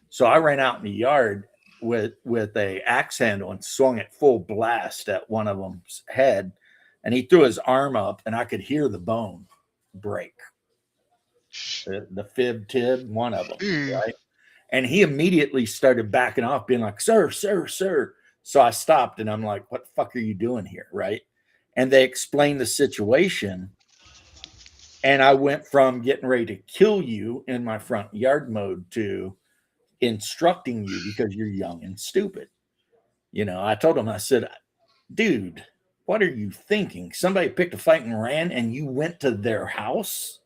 So I ran out in the yard with a axe handle and swung it full blast at one of them's head. And he threw his arm up, and I could hear the bone break. The fib tib, one of them, right? And he immediately started backing off, being like, sir. So I stopped, and I'm like, what the fuck are you doing here, right? And they explained the situation. And I went from getting ready to kill you in my front yard mode to instructing you because you're young and stupid. I told him, I said, dude, what are you thinking? Somebody picked a fight and ran, and you went to their house?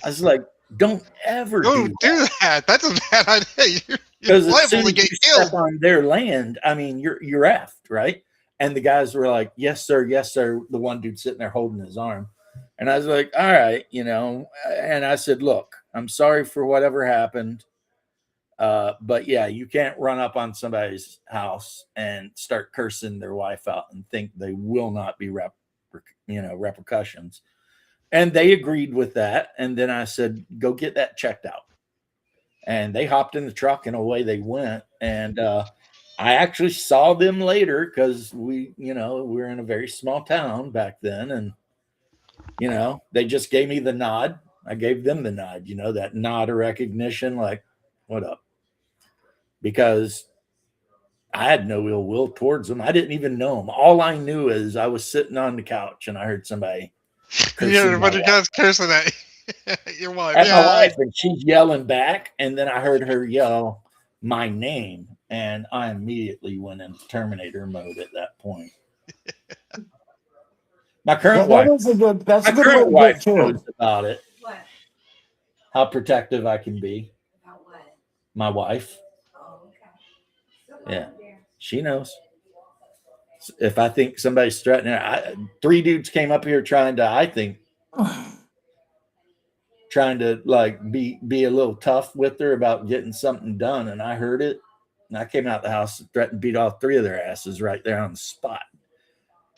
I was like, don't ever do that. That's a bad idea. Because as soon as you step on their land, I mean, you're effed, right? And the guys were like, yes, sir. Yes, sir. The one dude sitting there holding his arm. And I was like, all right, and I said, look, I'm sorry for whatever happened. But yeah, you can't run up on somebody's house and start cursing their wife out and think they will not be repercussions. And they agreed with that. And then I said, go get that checked out. And they hopped in the truck and away they went. And, I actually saw them later because we were in a very small town back then. And, they just gave me the nod. I gave them the nod, that nod of recognition, like, what up? Because I had no ill will towards them. I didn't even know them. All I knew is I was sitting on the couch and I heard somebody cursing a bunch of guys cursing at your wife. At my wife, and she's yelling back. And then I heard her yell my name. And I immediately went into Terminator mode at that point. My current wife knows about it. What? How protective I can be. About what? My wife. Oh, okay. Yeah, she knows. If I think somebody's threatening her, 3 dudes came up here trying to like be a little tough with her about getting something done, and I heard it. And I came out the house and threatened to beat all 3 of their asses right there on the spot.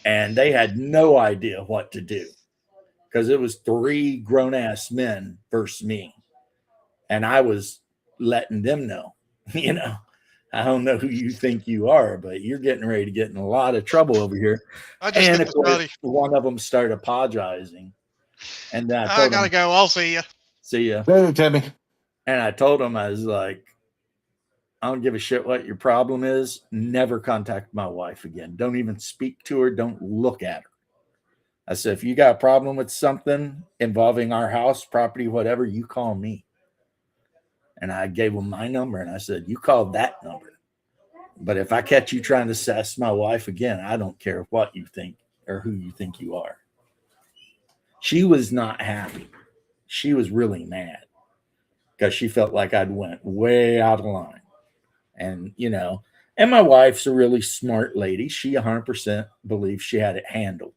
and they had no idea what to do because it was 3 grown ass men versus me, and I was letting them know, you know, I don't know who you think you are, but you're getting ready to get in a lot of trouble over here. I just And think of it's course, funny. one of them started apologizing, and then I I told gotta him, go. I'll see you. "See ya." Later, Timmy. And I told him, I was like, "I don't give a shit what your problem is. Never contact my wife again. Don't even speak to her. Don't look at her." I said, "If you got a problem with something involving our house, property, whatever, you call me." And I gave him my number, and I said, "You call that number. But if I catch you trying to sass my wife again, I don't care what you think or who you think you are." She was not happy. She was really mad because she felt like I'd went way out of line. And, you know, and my wife's a really smart lady. She 100% believes she had it handled.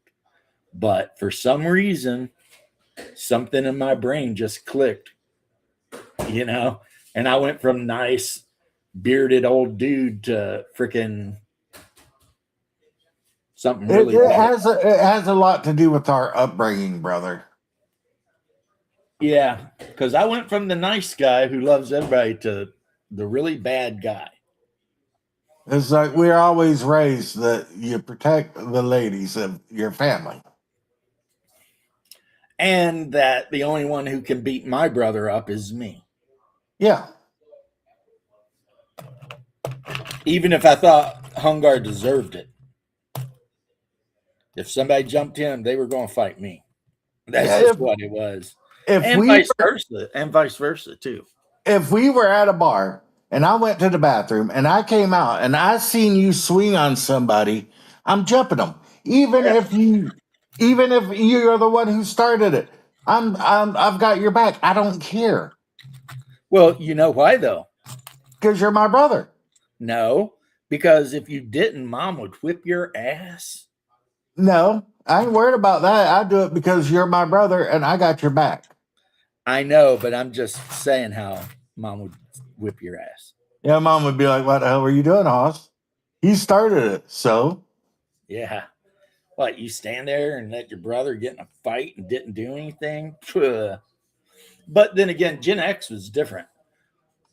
But for some reason, something in my brain just clicked, you know, and I went from nice bearded old dude to freaking something It, really it bad. has it has a lot to do with our upbringing, brother. Yeah, because I went from the nice guy who loves everybody to the really bad guy. It's like we're always raised that you protect the ladies of your family. And that the only one who can beat my brother up is me. Yeah. Even if I thought Hungar deserved it. If somebody jumped him, they were going to fight me. That's Yeah, just what it was. if And we vice versa too. if we were at a bar and I went to the bathroom and I came out and I seen you swing on somebody, I'm jumping them. Even if you're the one who started it. I've got your back. I don't care Well, you know why though? because you're my brother. No, because if you didn't, mom would whip your ass. No, I ain't worried about that. I do it because you're my brother and I got your back. I know, but I'm just saying how mom would whip your ass. Yeah, mom would be like, "What the hell were you doing, Hoss? He started it, so." Yeah. What, you stand there and let your brother get in a fight and didn't do anything? Phew. But then again, Gen X was different.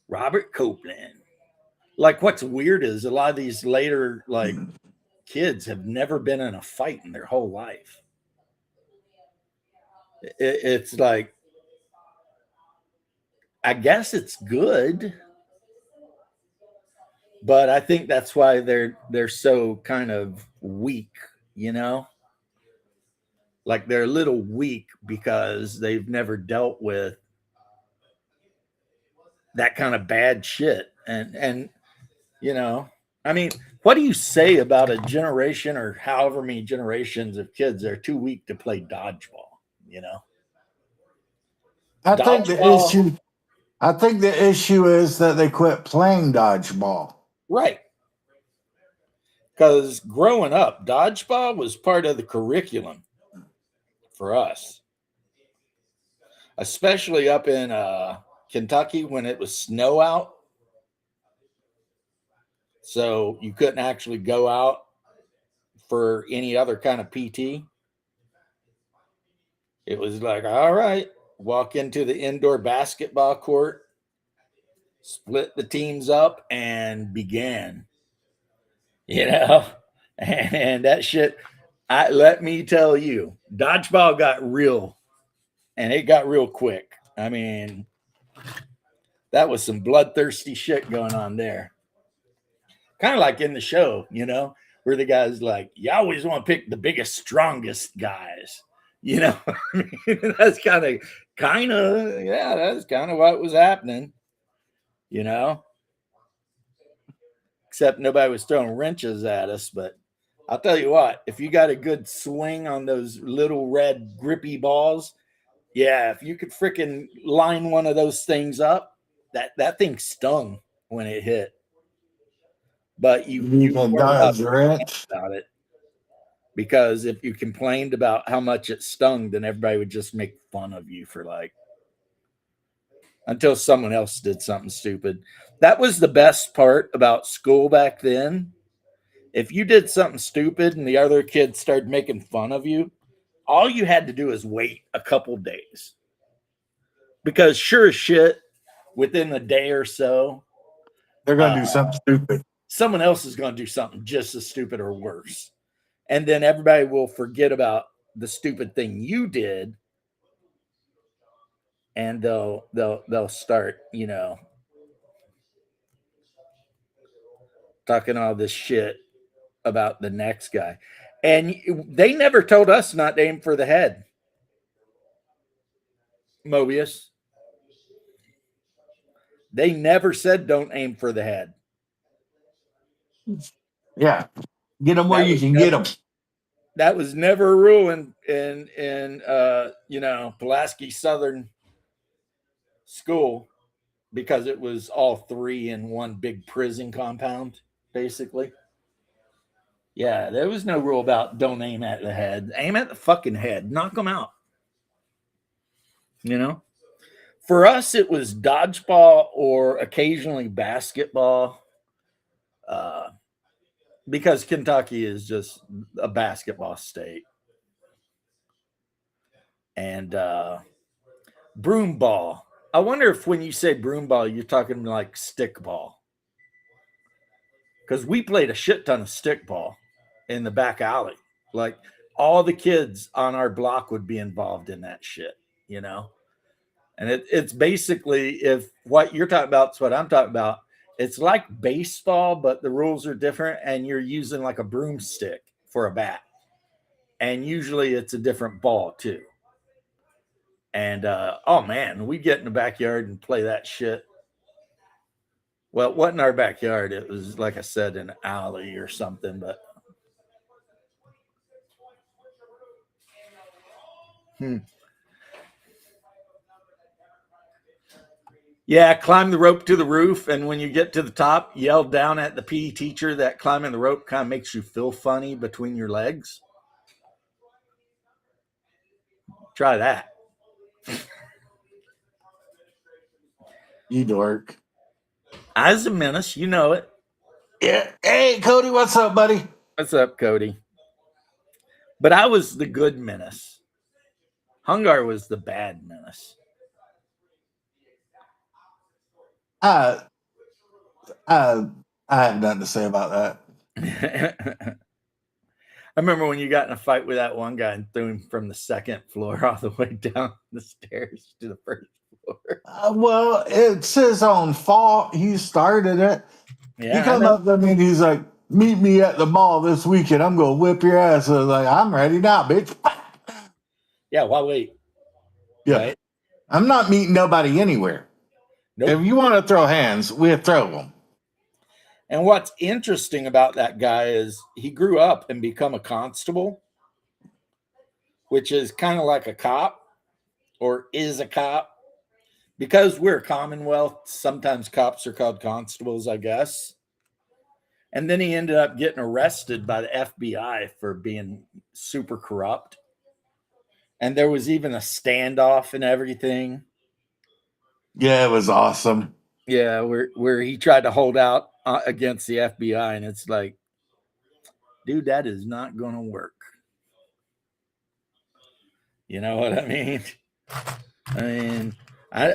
Robert Copeland. Like, what's weird is a lot of these later, like, kids have never been in a fight in their whole life. It's like, I guess it's good, but I think that's why they're so kind of weak, you know? Like they're a little weak because they've never dealt with that kind of bad shit. And you know, I mean, what do you say about a generation or however many generations of kids that are too weak to play dodgeball, you know? I think the Dodgeball, issue I think the issue is that they quit playing dodgeball. right. Because growing up, dodgeball was part of the curriculum for us, especially up in Kentucky when it was snow out. So you couldn't actually go out for any other kind of PT. It was like, all right, walk into the indoor basketball court, split the teams up, and began, you know? And that shit, let me tell you, dodgeball got real, and it got real quick. I mean, that was some bloodthirsty shit going on there. Kind of like in the show, you know, where the guy's like, you always want to pick the biggest, strongest guys. You know, that's yeah, that's kind of what was happening, you know, except nobody was throwing wrenches at us. But I'll tell you what, if you got a good swing on those little red grippy balls, yeah, if you could freaking line one of those things up, that thing stung when it hit. But you Using weren't allowed Dodge to complain wrench. about it because if you complained about how much it stung, then everybody would just make fun of you for like until someone else did something stupid. That was the best part about school back then If you did something stupid and the other kids started making fun of you, all you had to do is wait a couple days. Because sure as shit, within a day or so, They're gonna do something stupid. someone else is going to do something just as stupid or worse. And then everybody will forget about the stupid thing you did, and they'll start, talking all this shit about the next guy. And they never told us not to aim for the head. Mobius. They never said don't aim for the head. Yeah, get them where That you was can never- get them. That was never a rule in Pulaski Southern School, because it was all three in one big prison compound, basically. Yeah, there was no rule about don't aim at the head. Aim at the fucking head. Knock them out. For us, it was dodgeball or occasionally basketball, because Kentucky is just a basketball state. And broom ball. I wonder if when you say broom ball, you're talking like stick ball. Because we played a shit ton of stick ball in the back alley. Like all the kids on our block would be involved in that shit, And it's basically, if what you're talking about is what I'm talking about, it's like baseball, but the rules are different, and you're using like a broomstick for a bat. And usually it's a different ball too. And oh man, we get in the backyard and play that shit. Well, it wasn't our backyard. It was, like I said, an alley or something. But yeah, climb the rope to the roof, and when you get to the top, yell down at the PE teacher that climbing the rope kind of makes you feel funny between your legs. Try that. You dork. I was a menace, you know it. Yeah. Hey, Cody, what's up, buddy? What's up, Cody? But I was the good menace. Hungar was the bad menace. I have nothing to say about that. I remember when you got in a fight with that one guy and threw him from the second floor all the way down the stairs to the first floor. Well, it's his own fault. He started it. Yeah, He come up to me and he's like, "Meet me at the mall this weekend. I'm gonna whip your ass." I was like, "I'm ready now, bitch." Yeah, why wait? Yeah, Right? I'm not meeting nobody anywhere. Nope. If you want to throw hands, we'll throw them. And what's interesting about that guy is he grew up and become a constable, which is kind of like a cop, or is a cop. Because we're a Commonwealth, sometimes cops are called constables, I guess. And then he ended up getting arrested by the FBI for being super corrupt. And there was even a standoff and everything. Yeah, it was awesome. Yeah, where he tried to hold out against the FBI, and it's like, dude, that is not going to work. You know what I mean? I mean,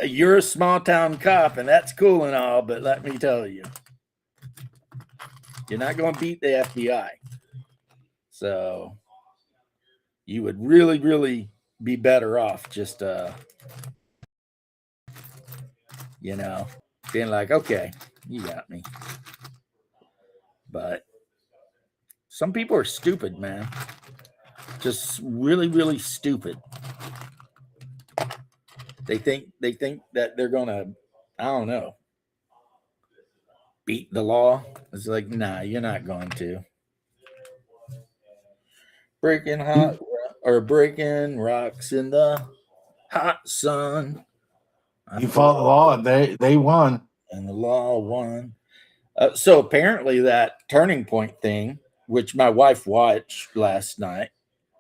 you're a small town cop, and that's cool and all, but let me tell you, you're not going to beat the FBI. So you would really, really be better off just, being like, okay, you got me. But some people are stupid, man. Just really, really stupid. They think that they're gonna, I don't know, beat the law. It's like, nah, you're not going to. Breaking rocks in the hot sun. You fought the law, and they won. And the law won. So apparently that Turning Point thing, which my wife watched last night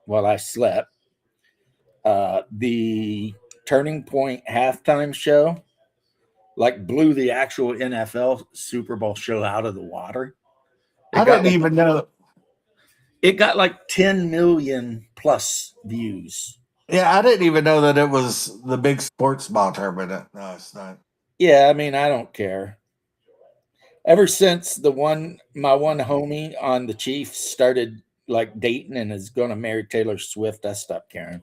while I slept, the Turning Point halftime show, like, blew the actual NFL Super Bowl show out of the water. I didn't even know. It got like 10 million plus views. Yeah, I didn't even know that it was the big sports ball tournament. No, it's not. Yeah, I mean, I don't care. Ever since my one homie on the Chiefs started like dating and is going to marry Taylor Swift, I stopped caring.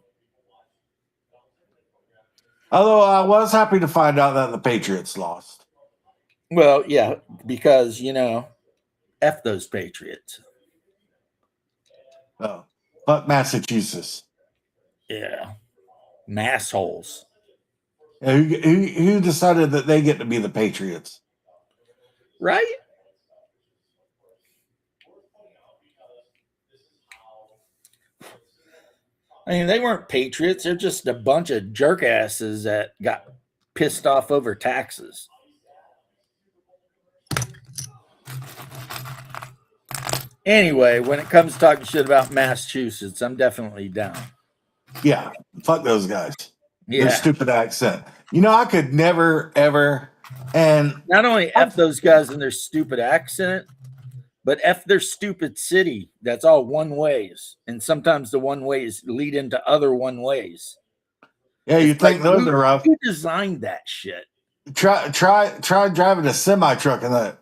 Although I was happy to find out that the Patriots lost. Well, yeah, because F those Patriots. Oh, fuck Massachusetts. Yeah. Massholes. Yeah, who decided that they get to be the Patriots? Right? I mean, they weren't patriots. They're just a bunch of jerkasses that got pissed off over taxes. Anyway, when it comes to talking shit about Massachusetts, I'm definitely down. Yeah, fuck those guys. Yeah. Their stupid accent. I could never, ever, and Not only F those guys and their stupid accent, but F their stupid city. That's all one ways. And sometimes the one ways lead into other one ways. yeah, you It's think like, those are rough. Who designed that shit? Try driving a semi truck in that.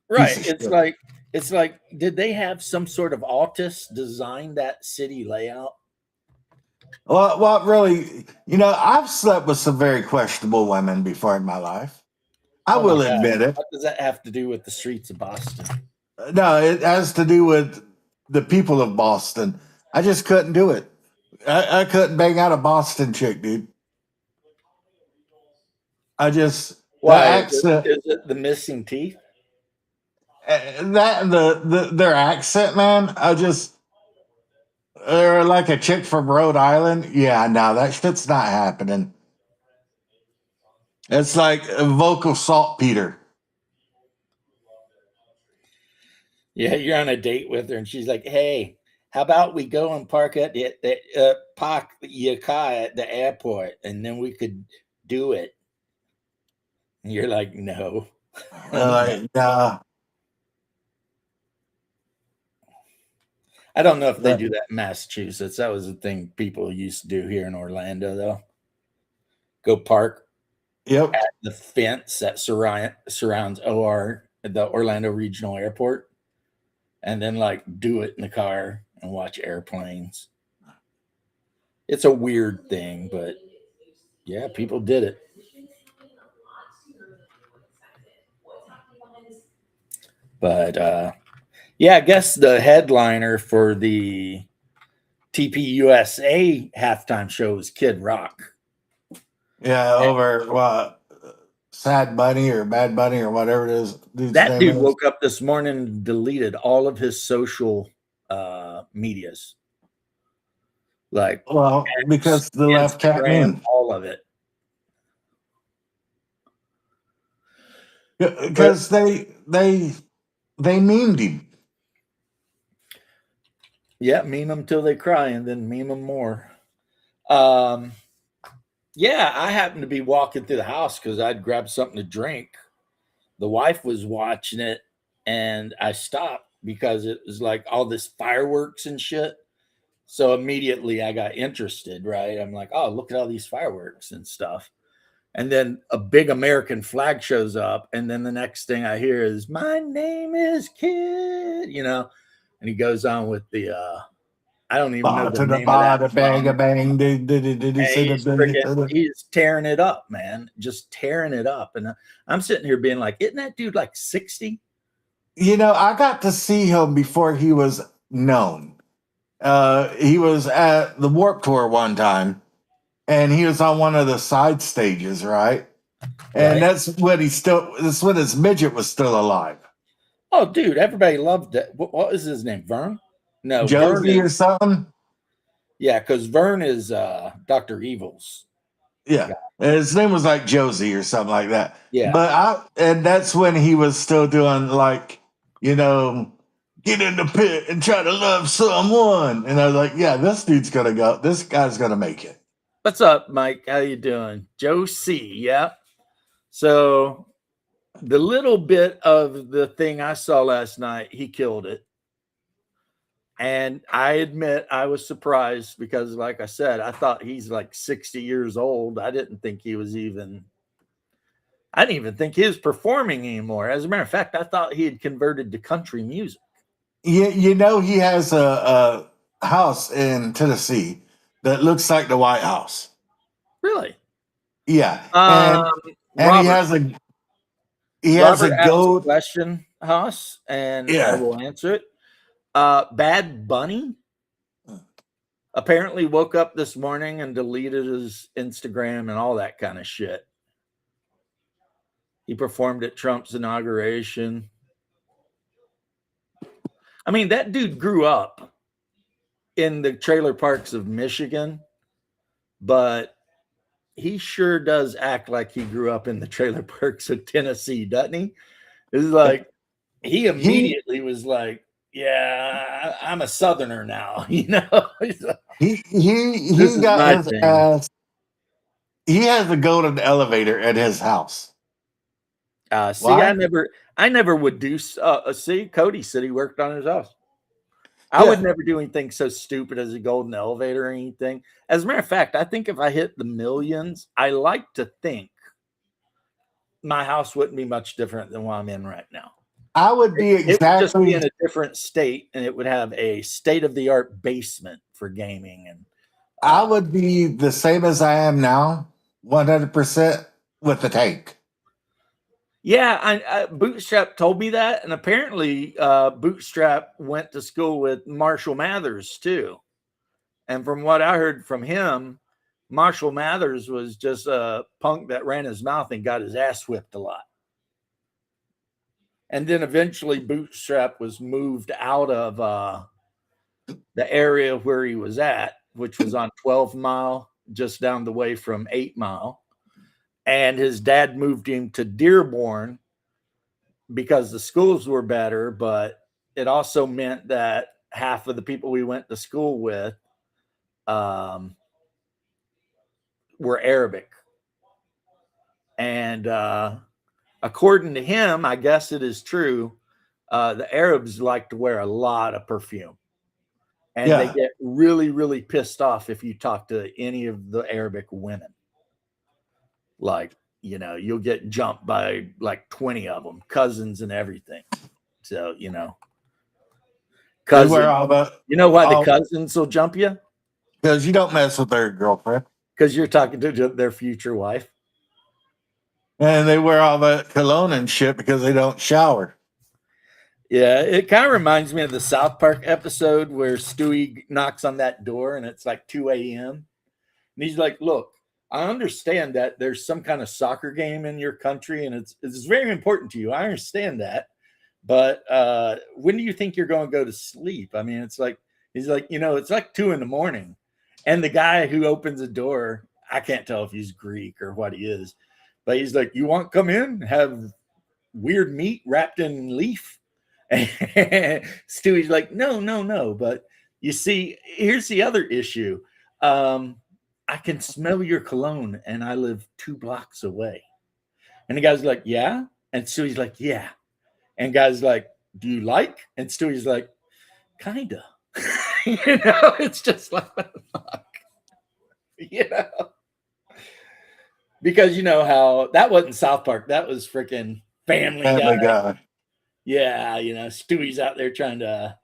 Right. Piece of It's like, did they have some sort of autist design that city layout? Well, really, I've slept with some very questionable women before in my life. I will admit it. What does that have to do with the streets of Boston? No, it has to do with the people of Boston. I just couldn't do it. I couldn't bang out a Boston chick, dude. I just Why? the accent, Is it the missing teeth? that and their accent, man. Or like a chick from Rhode Island. Yeah, no, that shit's not happening. It's like a vocal saltpeter. Yeah, you're on a date with her, and she's like, "Hey, how about we go and park at park your car at the airport, and then we could do it." And you're like, "No." Like, nah. I don't know if they do that in Massachusetts. That was a thing people used to do here in Orlando, though. Go park Yep. at the fence that surrounds the Orlando Regional Airport, and then like do it in the car and watch airplanes. It's a weird thing, but yeah, people did it. But yeah, I guess the headliner for the TPUSA halftime show was Kid Rock. Yeah, over what? Sad Bunny or Bad Bunny or whatever it is. That dude woke up this morning and deleted all of his social medias. Like, well, because the left can't mean all of it. Because they memed him. Yeah, meme them till they cry and then meme them more. Yeah, I happened to be walking through the house because I'd grabbed something to drink. The wife was watching it, and I stopped because it was like all this fireworks and shit. So immediately I got interested, right? I'm like, oh, look at all these fireworks and stuff. And then a big American flag shows up, and then the next thing I hear is, "My name is Kid," and he goes on with the I don't even know the name of that bang, bang. Did he say the he's tearing it up, man. Just tearing it up. And I'm sitting here being like, isn't that dude like 60? I got to see him before he was known. He was at the Warped Tour one time, and he was on one of the side stages, right? And that's when his midget was still alive. Oh, dude, everybody loved it. What was his name? Vern? No, Josie or something. Yeah, because Vern is Dr. Evil's. Yeah. His name was like Josie or something like that. Yeah. And that's when he was still doing like, get in the pit and try to love someone. And I was like, yeah, this dude's gonna go. This guy's gonna make it. What's up, Mike? How you doing? Joe C. Yeah. So the little bit of the thing I saw last night, he killed it. And I admit I was surprised because, like I said, I thought he's like 60 years old. I didn't think he was I didn't even think he was performing anymore. As a matter of fact, I thought he had converted to country music. You know, he has a house in Tennessee that looks like the White House. Really? Yeah, Um, and he Robert, has a Robert asked a goat. question, Haas, and I Yeah, will answer it. Bad Bunny apparently woke up this morning and deleted his Instagram and all that kind of shit. He performed at Trump's inauguration. I mean, that dude grew up in the trailer parks of Michigan, but he sure does act like he grew up in the trailer parks of Tennessee, doesn't he? It's like he he immediately was like, "Yeah, I'm a Southerner now." You know, He's like, this he is got my his thing. ass. He has a golden elevator at his house. See, Why? I never would do. See, Cody said he worked on his house. I would Yeah, never do anything so stupid as a golden elevator or anything. As a matter of fact, I think if I hit the millions, I like to think my house wouldn't be much different than what I'm in right now. I would be It would just be exactly. in a different state, and it would have a state of the art basement for gaming. And I would be the same as I am now, 100% with the tank. yeah, Bootstrap told me that, and apparently Bootstrap went to school with Marshall Mathers too. And from what I heard from him, Marshall Mathers was just a punk that ran his mouth and got his ass whipped a lot. And then eventually Bootstrap was moved out of the area where he was at, which was on 12 Mile, just down the way from 8 Mile. And his dad moved him to Dearborn because the schools were better, but it also meant that half of the people we went to school with were Arabic. And according to him, I guess it is true, the Arabs like to wear a lot of perfume. And they Yeah. get really, really pissed off if you talk to any of the Arabic women. Like, you know, you'll get jumped by like 20 of them, cousins and everything. So, you know, They wear cousin, all the, you know why the all, cousins will jump you? because you don't mess with their girlfriend. Because you're talking to their future wife. And they wear all the cologne and shit because they don't shower. Yeah, it kind of reminds me of the South Park episode where Stewie knocks on that door and it's like 2 a.m. And he's like, look, I understand that there's some kind of soccer game in your country and it's very important to you. I understand that. But when do you think you're going to go to sleep? I mean, it's like, he's like, you know, it's like 2 a.m. And the guy who opens the door, I can't tell if he's Greek or what he is, but he's like, you want to come in, have weird meat wrapped in leaf? And Stewie's like, no, no, no. But you see, here's the other issue. I can smell your cologne and I live 2 blocks away. And the guy's like, yeah. And Stewie's like, yeah. And guy's like, do you like? And Stewie's like, kinda. You know, it's just like, what the fuck? You know? Because you know how that wasn't South Park, that was freaking Family Family Guy. Guy. Yeah, you know, Stewie's out there trying to.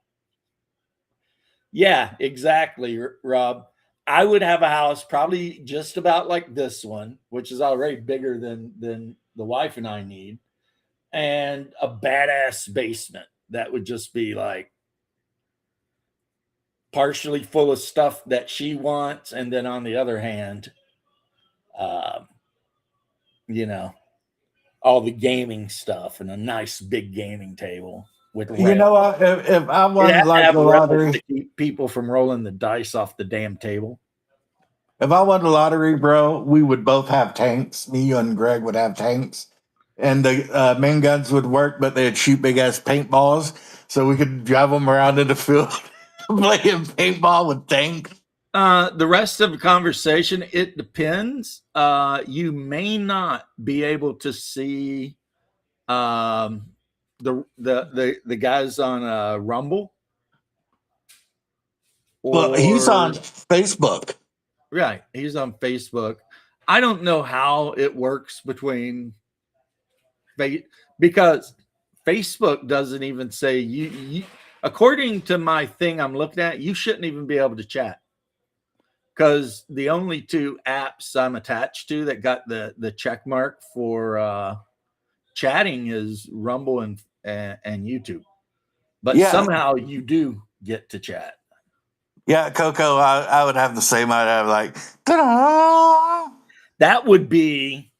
Yeah, exactly, Rob. I would have a house probably just about like this one, which is already bigger than the wife and I need, and a badass basement that would just be like partially full of stuff that she wants, and then on the other hand, um, you know, all the gaming stuff and a nice big gaming table with You rails. know what? If I It won had to like have the rails lottery, to keep people from rolling the dice off the damn table. if I won the lottery, bro, we would both have tanks. Me, you, and Greg would have tanks. And the main guns would work, but they'd shoot big ass paintballs. So we could drive them around in the field playing paintball with tanks. The rest of the conversation, it depends. You may not be able to see The guys on Rumble. Well, he's Or- on Facebook. Right. He's on Facebook. I don't know how it works between because Facebook doesn't even say you according to my thing I'm looking at, you shouldn't even be able to chat. Because the only two apps I'm attached to that got the check mark for chatting is Rumble and YouTube. But somehow you do get to chat. Yeah, Coco, I would have the same. I'd have like, ta-da! That would be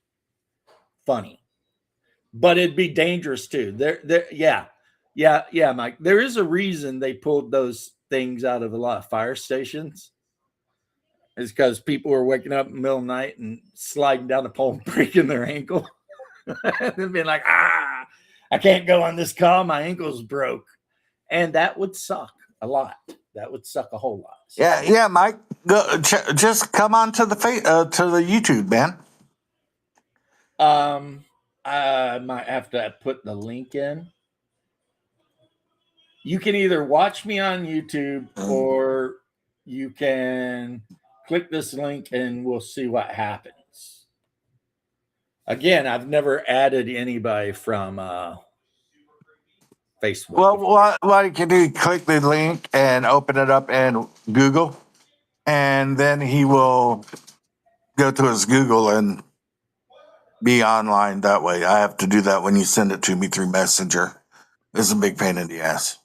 funny, but it'd be dangerous too. Yeah, Mike. There is a reason they pulled those things out of a lot of fire stations. It's because people were waking up in the middle of the night and sliding down the pole and breaking their ankle. And being like, I can't go on this call. My ankle's broke. And that would suck a lot. That would suck a whole lot. So, Yeah, Mike. Go, just come on to the to the YouTube, man. I might have to put the link in. You can either watch me on YouTube or you can click this link and we'll see what happens. Again, I've never added anybody from Facebook. Well, what you can do, click the link and open it up in Google, and then he will go to his Google and be online that way. I have to do that when you send it to me through Messenger. It's a big pain in the ass.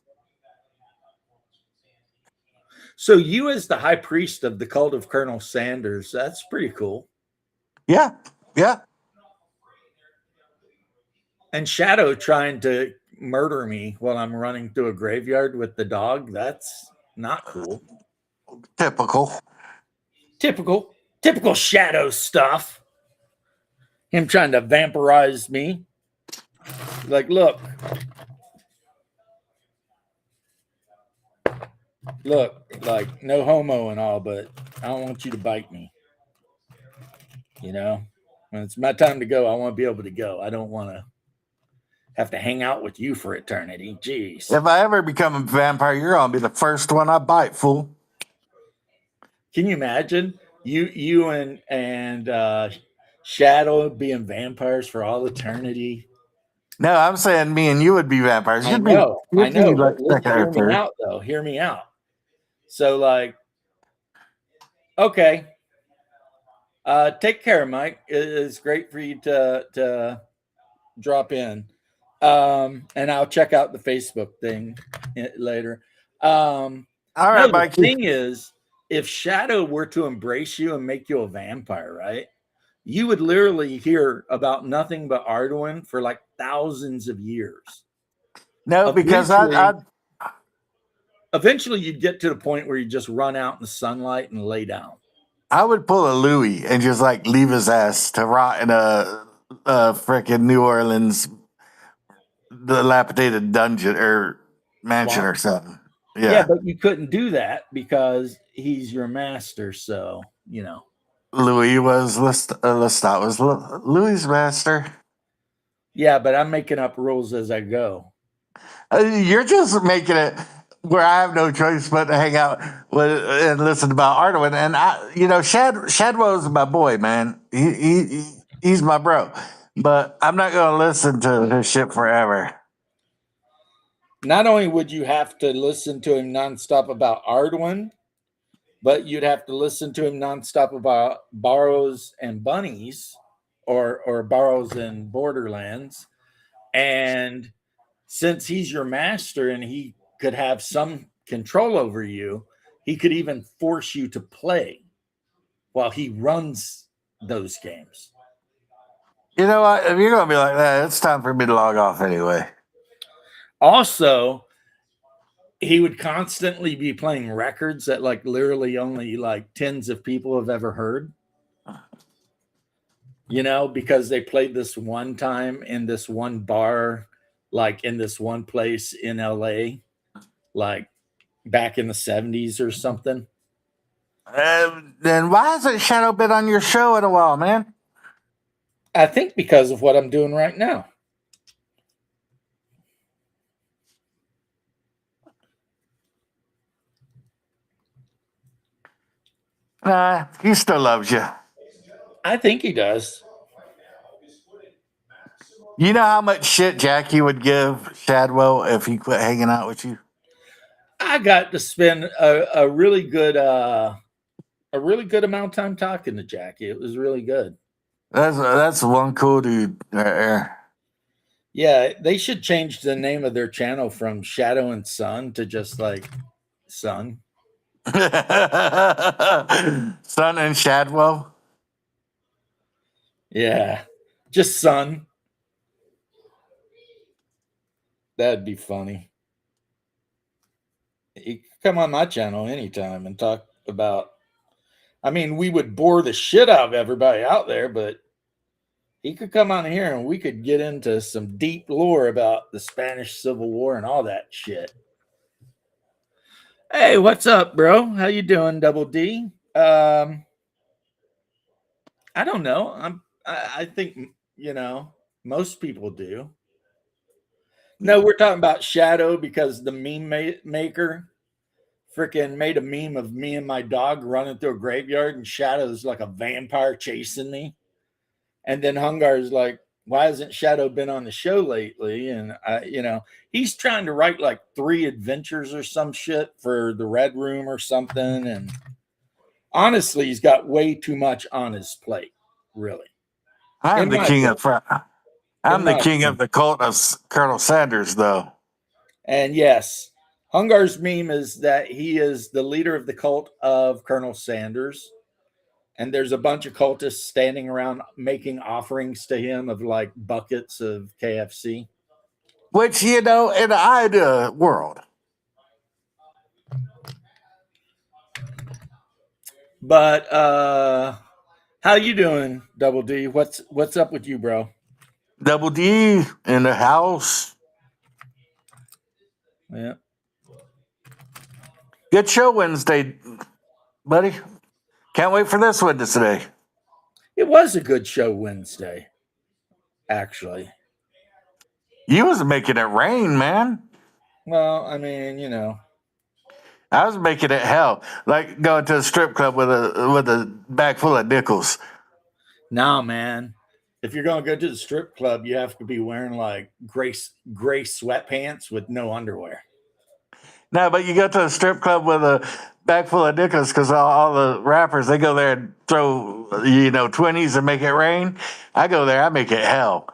So you as the high priest of the cult of Colonel Sanders, that's pretty cool. Yeah. And Shadow trying to murder me while I'm running through a graveyard with the dog, that's not cool. Typical Shadow stuff. Him trying to vampirize me. Like, look, like no homo and all, but I don't want you to bite me. You know, when it's my time to go, I want to be able to go. I don't want to have to hang out with you for eternity. Jeez. If I ever become a vampire, you're gonna be the first one I bite, fool. Can you imagine you and Shadow being vampires for all eternity? No, I'm saying me and you would be vampires. I You'd know. be like Hear me out, though. Hear me out. So, like, okay. Take care, Mike. It's great for you to drop in. And I'll check out the Facebook thing later. All right, Mike. The thing is, if Shadow were to embrace you and make you a vampire, right? You would literally hear about nothing but Arduin for like thousands of years. No, because eventually you'd get to the point where you just run out in the sunlight and lay down. I would pull a Louis and just like leave his ass to rot in a freaking New Orleans dilapidated dungeon or mansion or something. Yeah, but you couldn't do that because he's your master. So, you know. Louis was Lestat was Louis' master. Yeah, but I'm making up rules as I go. You're just making it where I have no choice but to hang out with and listen about Arduin. And Shadwell's my boy, man. He's my bro. But I'm not going to listen to his shit forever. Not only would you have to listen to him nonstop about Arduin, but you'd have to listen to him nonstop about Burrows and Bunnies or Burrows and Borderlands. And since he's your master and he could have some control over you, he could even force you to play while he runs those games. You know what? If you're going to be like that, it's time for me to log off anyway. Also, he would constantly be playing records that like literally only like tens of people have ever heard. You know, because they played this one time in this one bar, like in this one place in LA, like back in the 70s or something. Then why hasn't Shadow been on your show in a while, man? I think because of what I'm doing right now. Nah, he still loves you. I think he does. You know how much shit Jackie would give Shadwell if he quit hanging out with you? I got to spend a really good amount of time talking to Jackie. It was really good. That's one cool dude right there. Yeah, they should change the name of their channel from Shadow and Sun to just like Sun. Son and Shadwell. Yeah, just Sun. That'd be funny. You could come on my channel anytime and talk about. I mean, we would bore the shit out of everybody out there, but he could come on here and we could get into some deep lore about the Spanish Civil War and all that shit. Hey, what's up, bro? How you doing, Double D? I don't know. I think most people do. No, we're talking about Shadow because the maker freaking made a meme of me and my dog running through a graveyard and Shadow's like a vampire chasing me. And then Hungar's like, why hasn't Shadow been on the show lately? And he's trying to write like 3 adventures or some shit for the Red Room or something. And honestly, he's got way too much on his plate, really. I'm the king of the cult of Colonel Sanders, though. And yes, Hungar's meme is that he is the leader of the cult of Colonel Sanders. And there's a bunch of cultists standing around making offerings to him of like buckets of KFC. Which, in the ideal world. But how you doing, Double D? What's up with you, bro? Double D in the house. Yeah. Good show Wednesday, buddy. Can't wait for this one today. It was a good show Wednesday, actually. You was making it rain, man. Well, I mean, I was making it hell, like going to a strip club with a bag full of nickels. Nah, man. If you're gonna go to the strip club, you have to be wearing like gray sweatpants with no underwear. No, but you go to a strip club with a bag full of nickels because all the rappers, they go there and throw 20s and make it rain. I go there, I make it hell.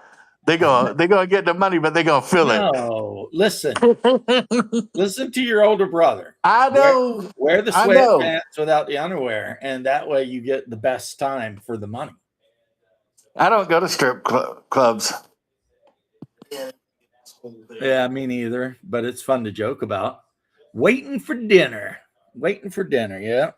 They go get the money, but they gonna feel it. No, listen to your older brother. I know. Wear the sweatpants without the underwear, and that way you get the best time for the money. I don't go to strip clubs. Yeah, me neither, but it's fun to joke about. Waiting for dinner, yeah.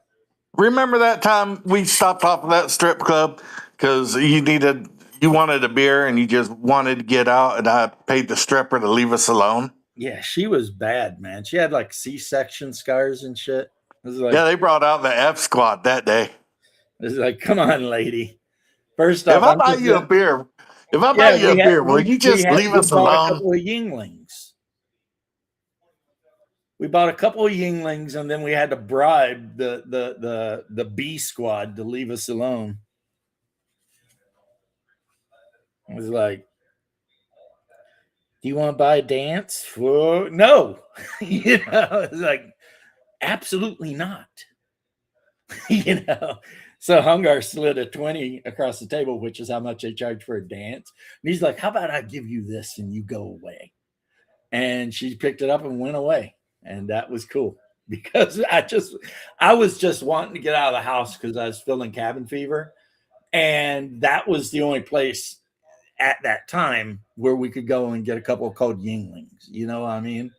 Remember that time we stopped off at that strip club because you wanted a beer and you just wanted to get out, and I paid the stripper to leave us alone? Yeah, she was bad, man. She had like C-section scars and shit. It was like, yeah, they brought out the F squad that day. It was like, come on, lady. First off, if I buy you a beer, will you just leave us alone? A couple of Yinglings. We bought a couple of Yinglings, and then we had to bribe the B squad to leave us alone. It was like, do you want to buy a dance? Whoa, no. It's like, absolutely not. So Hungar slid a 20 across the table, which is how much they charge for a dance. And he's like, how about I give you this and you go away? And she picked it up and went away. And that was cool because I was just wanting to get out of the house because I was feeling cabin fever. And that was the only place at that time where we could go and get a couple of cold Yinglings. You know what I mean?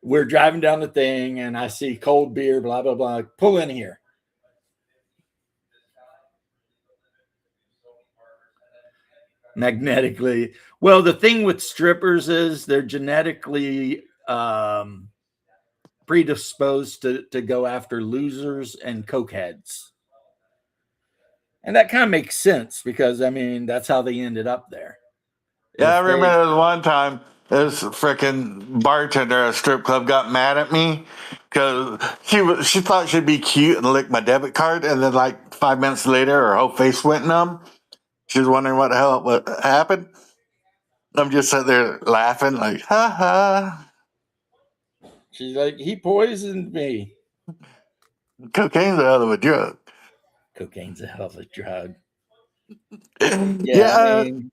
We're driving down the thing and I see cold beer, blah, blah, blah. Pull in here. Magnetically. Well, the thing with strippers is they're genetically predisposed to go after losers and cokeheads. And that kind of makes sense because, I mean, that's how they ended up there. Yeah, I remember one time this freaking bartender at a strip club got mad at me because she thought she'd be cute and lick my debit card, and then like 5 minutes later, her whole face went numb. She was wondering what the hell what happened. I'm just sitting there laughing, like, ha ha. She's like, he poisoned me. Cocaine's a hell of a drug. Cocaine's a hell of a drug. Yeah, I mean,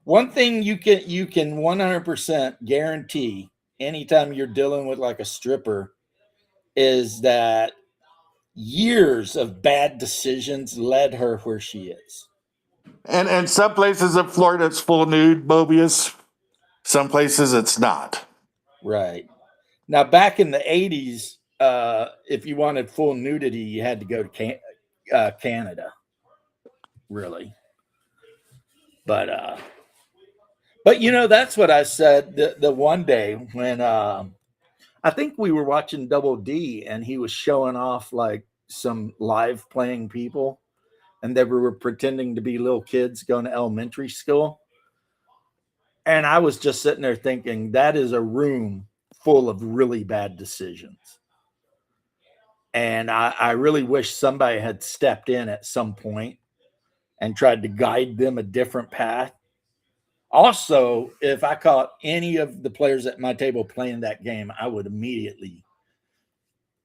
one thing you can 100% guarantee anytime you're dealing with like a stripper is that years of bad decisions led her where she is. and some places in Florida it's full nude, Mobius. Some places it's not. Right. Now, back in the 80s, if you wanted full nudity, you had to go to Canada, really. But that's what I said the one day when I think we were watching Double D and he was showing off like some live playing people and they were pretending to be little kids going to elementary school. And I was just sitting there thinking that is a room full of really bad decisions. And I really wish somebody had stepped in at some point and tried to guide them a different path. Also, if I caught any of the players at my table playing that game,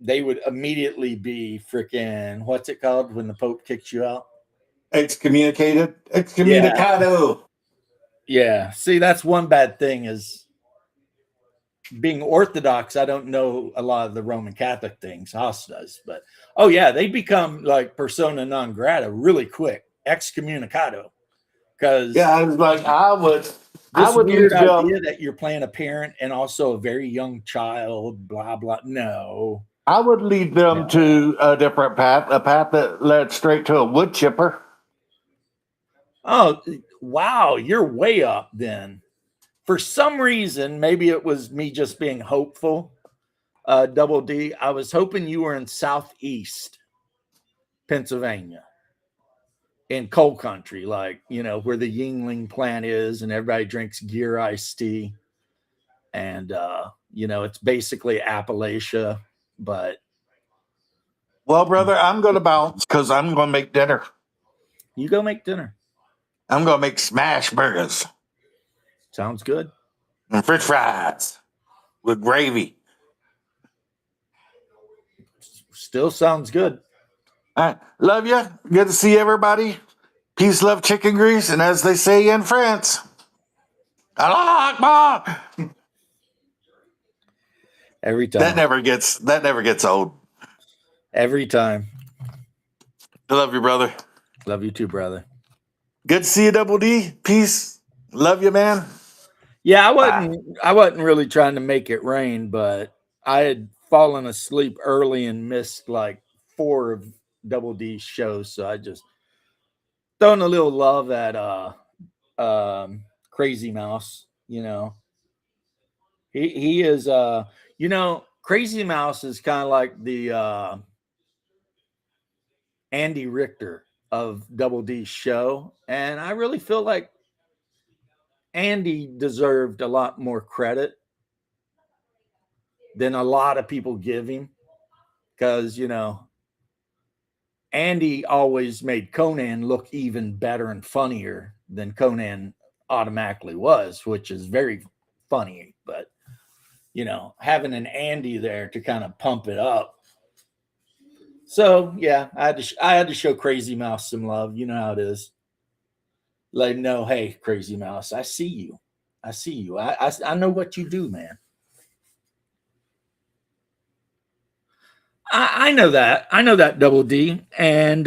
they would immediately be freaking, what's it called when the Pope kicks you out? Excommunicated. Excommunicado. Yeah. See, that's one bad thing is being Orthodox. I don't know a lot of the Roman Catholic things. Haas does, but oh yeah, they become like persona non grata really quick. Excommunicado. Because Yeah, I was like, I would weird leave them. idea that you're playing a parent and also a very young child, blah blah. No. I would lead them to a different path, a path that led straight to a wood chipper. Oh, wow, you're way up then. For some reason, maybe it was me just being hopeful, Double D. I was hoping you were in Southeast Pennsylvania, in coal country, like, where the Yingling plant is and everybody drinks Gear iced tea. And, it's basically Appalachia, but. Well, brother, I'm going to bounce because I'm going to make dinner. You go make dinner. I'm going to make smash burgers. Sounds good. And french fries with gravy. Still sounds good. All right. Love you. Good to see everybody. Peace, love, chicken grease. And as they say in France, Allah Akbar. Every time. That never gets old. Every time. I love you, brother. Love you too, brother. Good to see you, Double D. Peace. Love you, man. Yeah, I wasn't really trying to make it rain, but I had fallen asleep early and missed like 4 of Double D's shows, so I just throwing a little love at Crazy Mouse. He is Crazy Mouse is kind of like the Andy Richter of Double D's show, and I really feel like Andy deserved a lot more credit than a lot of people give him, because Andy always made Conan look even better and funnier than Conan automatically was, which is very funny. But having an Andy there to kind of pump it up. So yeah, I had to show Crazy Mouse some love. You know how it is. Let him know, hey, Crazy Mouse, I see you. I see you. I know what you do, man. I know that. I know that, Double D. And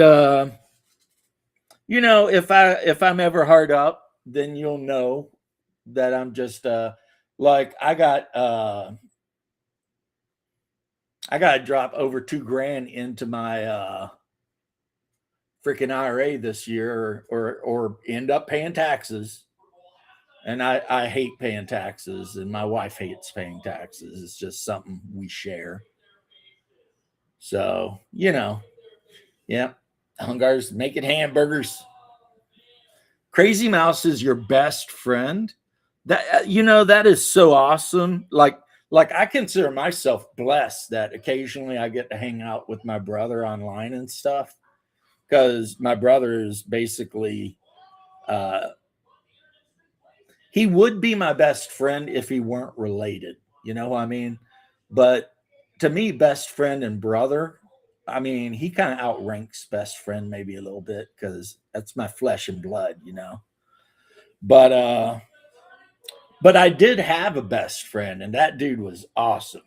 if I'm ever hard up, then you'll know that I'm just like I got to drop over $2,000 into my freaking IRA this year, or end up paying taxes. And I hate paying taxes, and my wife hates paying taxes. It's just something we share. So, yeah, Hungar's making hamburgers. Crazy Mouse is your best friend. That that is so awesome. Like like I consider myself blessed that occasionally I get to hang out with my brother online and stuff because my brother is basically uh, he would be my best friend if he weren't related. You know what I mean? But to me, best friend and brother, I mean, he kind of outranks best friend maybe a little bit because that's my flesh and blood, you know. But I did have a best friend, and that dude was awesome.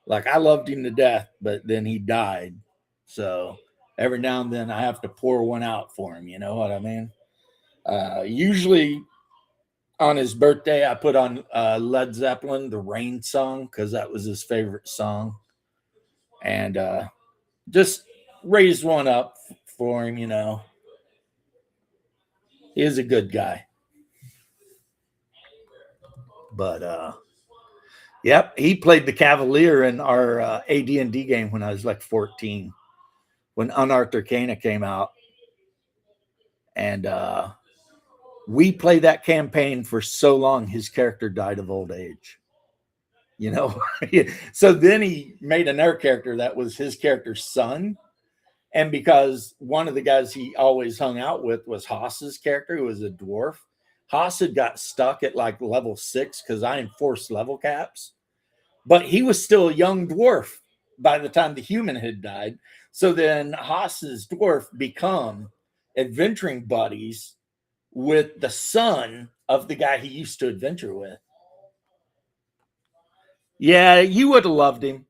Like I loved him to death, but then he died. So every now and then I have to pour one out for him. You know what I mean? Usually on his birthday, I put on Led Zeppelin, the Rain song, because that was his favorite song, and just raised one up for him. You know, he is a good guy. But yep, he played the Cavalier in our AD&D game when I was like 14, when Unearthed Arcana came out, and we played that campaign for so long. His character died of old age. You know, so then he made another character that was his character's son. And because one of the guys he always hung out with was Haas's character, who was a dwarf, Haas had got stuck at like level 6 because I enforced level caps, but he was still a young dwarf by the time the human had died. So then Haas's dwarf become adventuring buddies with the son of the guy he used to adventure with. Yeah, you would have loved him.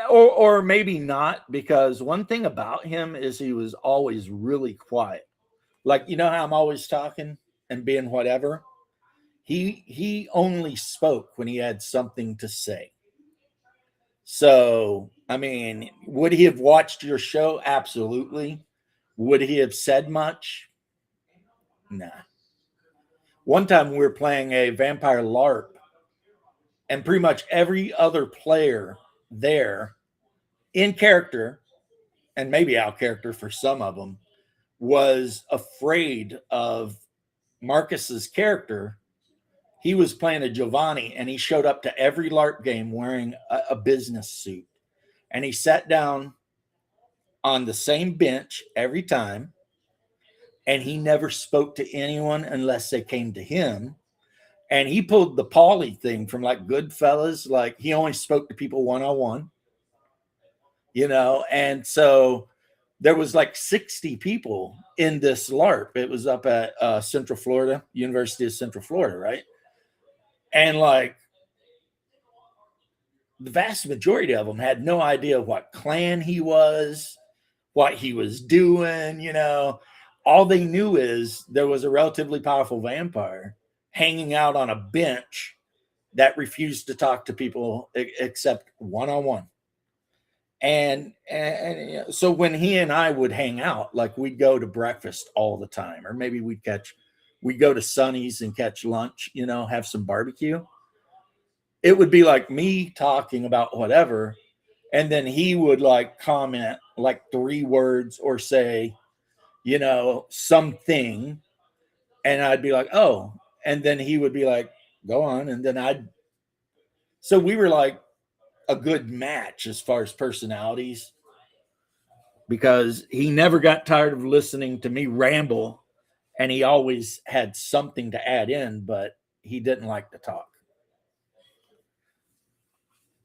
Or maybe not, because one thing about him is he was always really quiet. Like, you know how I'm always talking and being whatever? He only spoke when he had something to say. So, I mean, would he have watched your show? Absolutely. Would he have said much? Nah. One time we were playing a vampire LARP, and pretty much every other player there in character, and maybe out character for some of them, was afraid of Marcus's character. He was playing a Giovanni, and he showed up to every LARP game wearing a business suit. And he sat down on the same bench every time, and he never spoke to anyone unless they came to him. And he pulled the Paulie thing from like Goodfellas, like he only spoke to people one on one, you know. And so there was like 60 people in this LARP. It was up at Central Florida, University of Central Florida, right? And like the vast majority of them had no idea what clan he was, what he was doing, you know. All they knew is there was a relatively powerful vampire hanging out on a bench that refused to talk to people except one on one. And so when he and I would hang out, like we'd go to breakfast all the time, or maybe we'd go to Sonny's and catch lunch, you know, have some barbecue. It would be like me talking about whatever, and then he would like comment like 3 words or say, you know, something, and I'd be like, oh, and then he would be like, go on, and then so we were like a good match as far as personalities, because he never got tired of listening to me ramble, and he always had something to add in, but he didn't like to talk.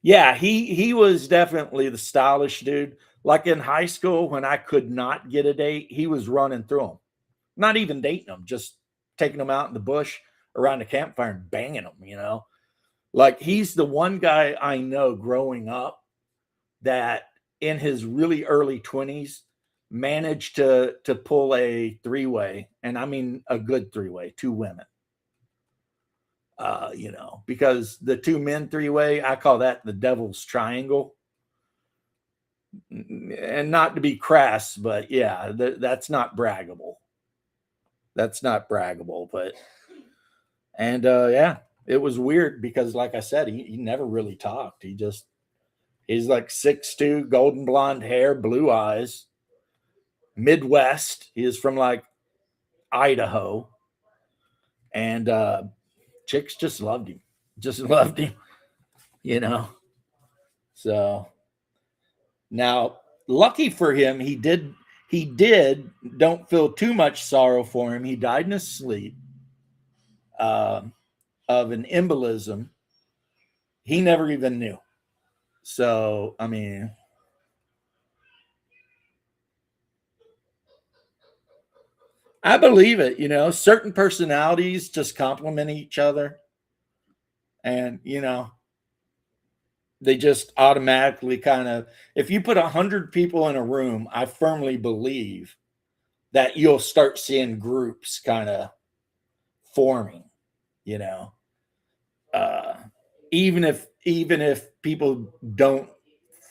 Yeah, he was definitely the stylish dude. Like in high school, when I could not get a date, he was running through them. Not even dating them, just taking them out in the bush around the campfire and banging them, you know. Like he's the one guy I know growing up that in his really early 20s managed to pull a 3-way, and I mean a good 3-way, 2 women. You know, because the 2 men 3-way, I call that the devil's triangle. And not to be crass, but yeah, that's not braggable. That's not braggable, but and yeah, it was weird because, like I said, he never really talked. He's like 6'2", golden blonde hair, blue eyes, Midwest. He is from like Idaho, and chicks just loved him, just loved him. you know. So now, lucky for him, he did. Don't feel too much sorrow for him. He died in his sleep uh, of an embolism. He never even knew. So I mean, I believe it. Certain personalities just complement each other, and they just automatically kind of. If you put 100 people in a room, I firmly believe that you'll start seeing groups kind of forming. You know, uh, even if people don't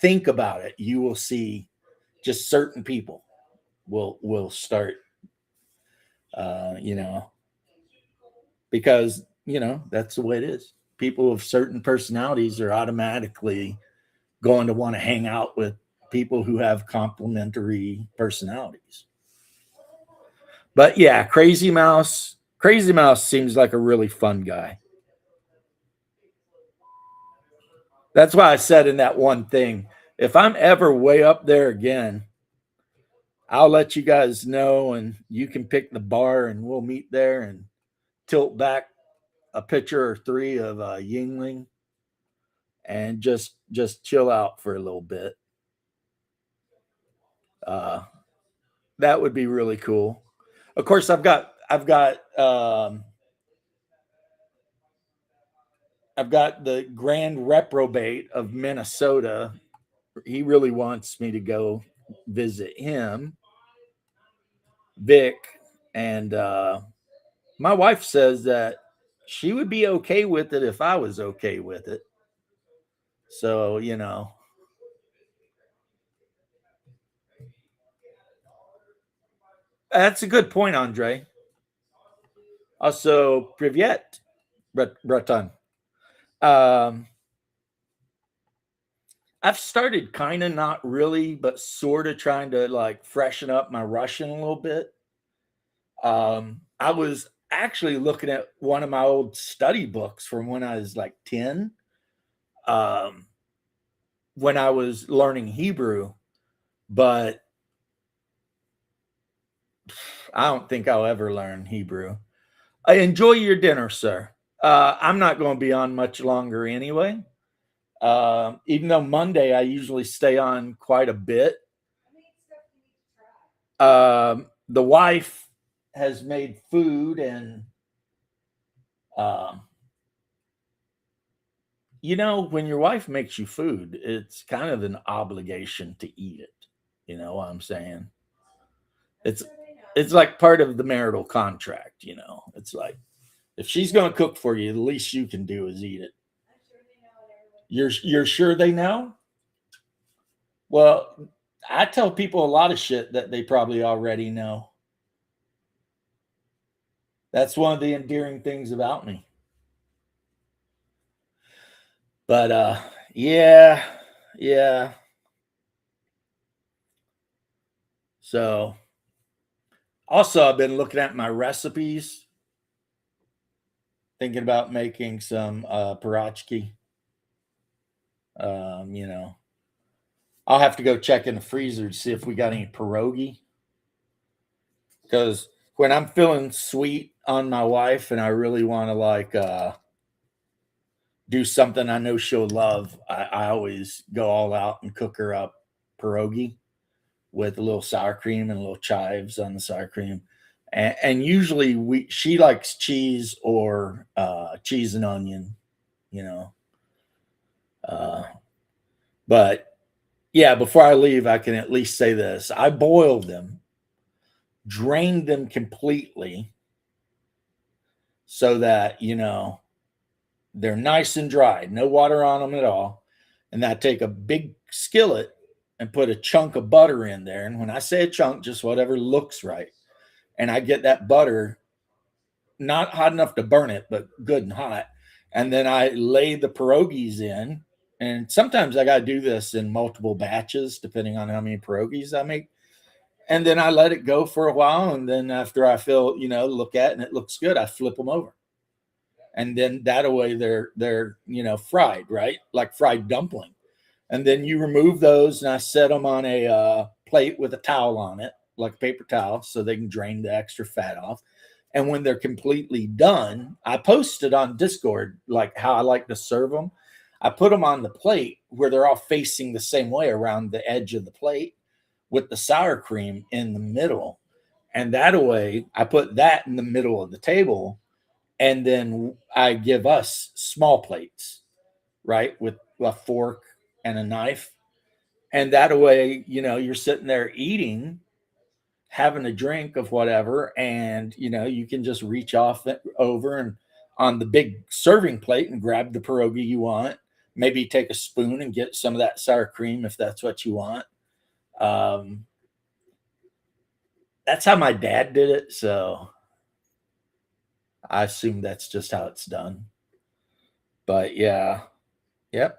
think about it, you will see just certain people will start. You know, because that's the way it is. People of certain personalities are automatically going to want to hang out with people who have complementary personalities. But yeah, Crazy Mouse seems like a really fun guy. That's why I said in that one thing, if I'm ever way up there again, I'll let you guys know and you can pick the bar and we'll meet there and tilt back a picture or three of Yingling and just chill out for a little bit. Uh, that would be really cool. Of course, I've got the grand reprobate of Minnesota. He really wants me to go visit him, Vic, and my wife says that she would be okay with it if I was okay with it. So that's a good point, Andre. Also, Privyet, Breton. Um, I've started kind of not really, but sort of trying to like freshen up my Russian a little bit. I was actually looking at one of my old study books from when I was like 10, um, when I was learning Hebrew, but I don't think I'll ever learn Hebrew. Enjoy your dinner, sir. I'm not going to be on much longer anyway. Even though Monday I usually stay on quite a bit. The wife has made food, and um, when your wife makes you food, it's kind of an obligation to eat it. You know what I'm saying? It's it's like part of the marital contract. It's like if she's going to cook for you, the least you can do is eat it. You're sure they know? Well, I tell people a lot of shit that they probably already know. That's one of the endearing things about me. But yeah, yeah. So also I've been looking at my recipes, thinking about making some parachki. Um, you know, I'll have to go check in the freezer to see if we got any pierogi. Because when I'm feeling sweet on my wife and I really want to like do something I know she'll love, I always go all out and cook her up pierogi with a little sour cream and a little chives on the sour cream. And usually she likes cheese or cheese and onion, you know. Uh, but yeah, before I leave, I can at least say this: I boiled them, drained them completely, so that they're nice and dry, no water on them at all. And I take a big skillet and put a chunk of butter in there. And when I say a chunk, just whatever looks right. And I get that butter not hot enough to burn it, but good and hot. And then I lay the pierogies in. And sometimes I got to do this in multiple batches, depending on how many pierogies I make. And then I let it go for a while. And then after I feel, look at it and it looks good, I flip them over. and then that way they're fried, right, like fried dumpling. And then you remove those, and I set them on a plate with a towel on it, like a paper towel, so they can drain the extra fat off. And when they're completely done, I posted on Discord like how I like to serve them. I put them on the plate where they're all facing the same way around the edge of the plate with the sour cream in the middle. And that way, I put that in the middle of the table, and then I give us small plates, right, with a fork and a knife. And that way, you're sitting there eating, having a drink of whatever, and you can just reach off over and on the big serving plate and grab the pierogi you want. Maybe take a spoon and get some of that sour cream if that's what you want. That's how my dad did it, so I assume that's just how it's done. But yeah, yep,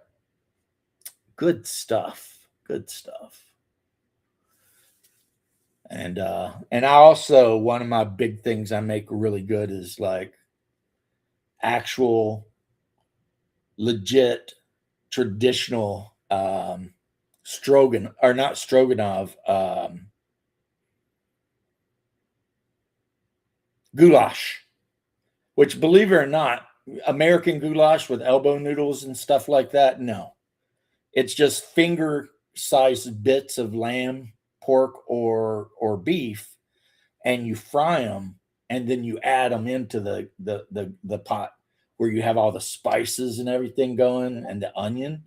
good stuff. Good stuff. And I also, one of my big things I make really good is like actual legit traditional not stroganoff, goulash, which, believe it or not, American goulash with elbow noodles and stuff like that, no, it's just finger sized bits of lamb, pork, or beef, and you fry them, and then you add them into the pot where you have all the spices and everything going, and the onion,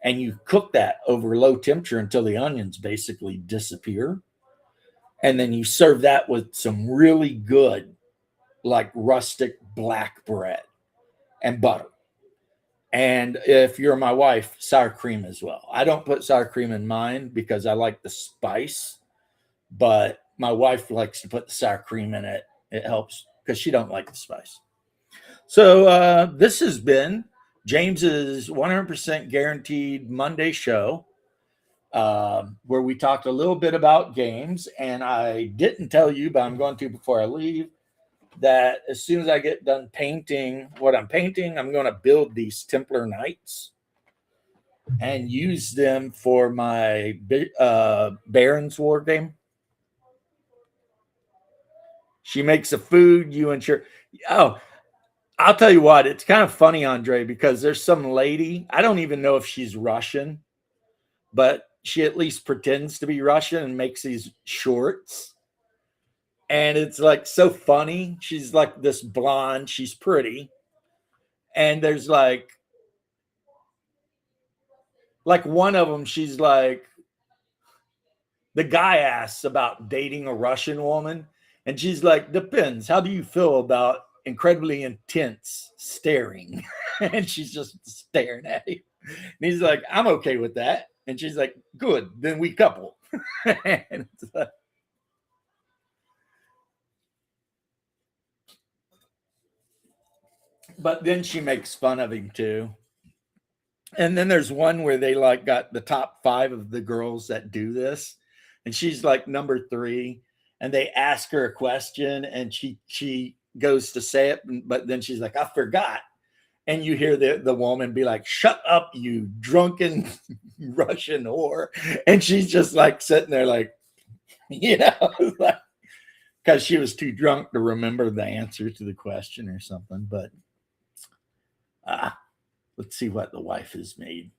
and you cook that over low temperature until the onions basically disappear. And then you serve that with some really good, like rustic black bread and butter. And if you're my wife, sour cream as well. I don't put sour cream in mine because I like the spice, but my wife likes to put the sour cream in it. It helps because she don't like the spice. So this has been James's 100% guaranteed Monday show, where we talked a little bit about games. And I didn't tell you, but I'm going to before I leave, that as soon as I get done painting what I'm painting, I'm going to build these Templar Knights and use them for my Baron's War game. She makes the food, you ensure. Oh, I'll tell you what, it's kind of funny, Andre, because there's some lady, I don't even know if she's Russian, but she at least pretends to be Russian and makes these shorts. And it's like so funny. She's like this blonde, she's pretty. And there's like one of them, she's like, the guy asks about dating a Russian woman, and she's like, depends. How do you feel about incredibly intense staring? And she's just staring at him. And he's like, I'm okay with that. And she's like, good, then we couple. And it's like, but then she makes fun of him too. And then there's one where they like got the top 5 of the girls that do this, and she's like number 3, and they ask her a question, and she goes to say it, but then she's like, I forgot. And you hear the woman be like, shut up, you drunken Russian whore. And she's just like sitting there like, like, because she was too drunk to remember the answer to the question or something. But let's see what the wife has made.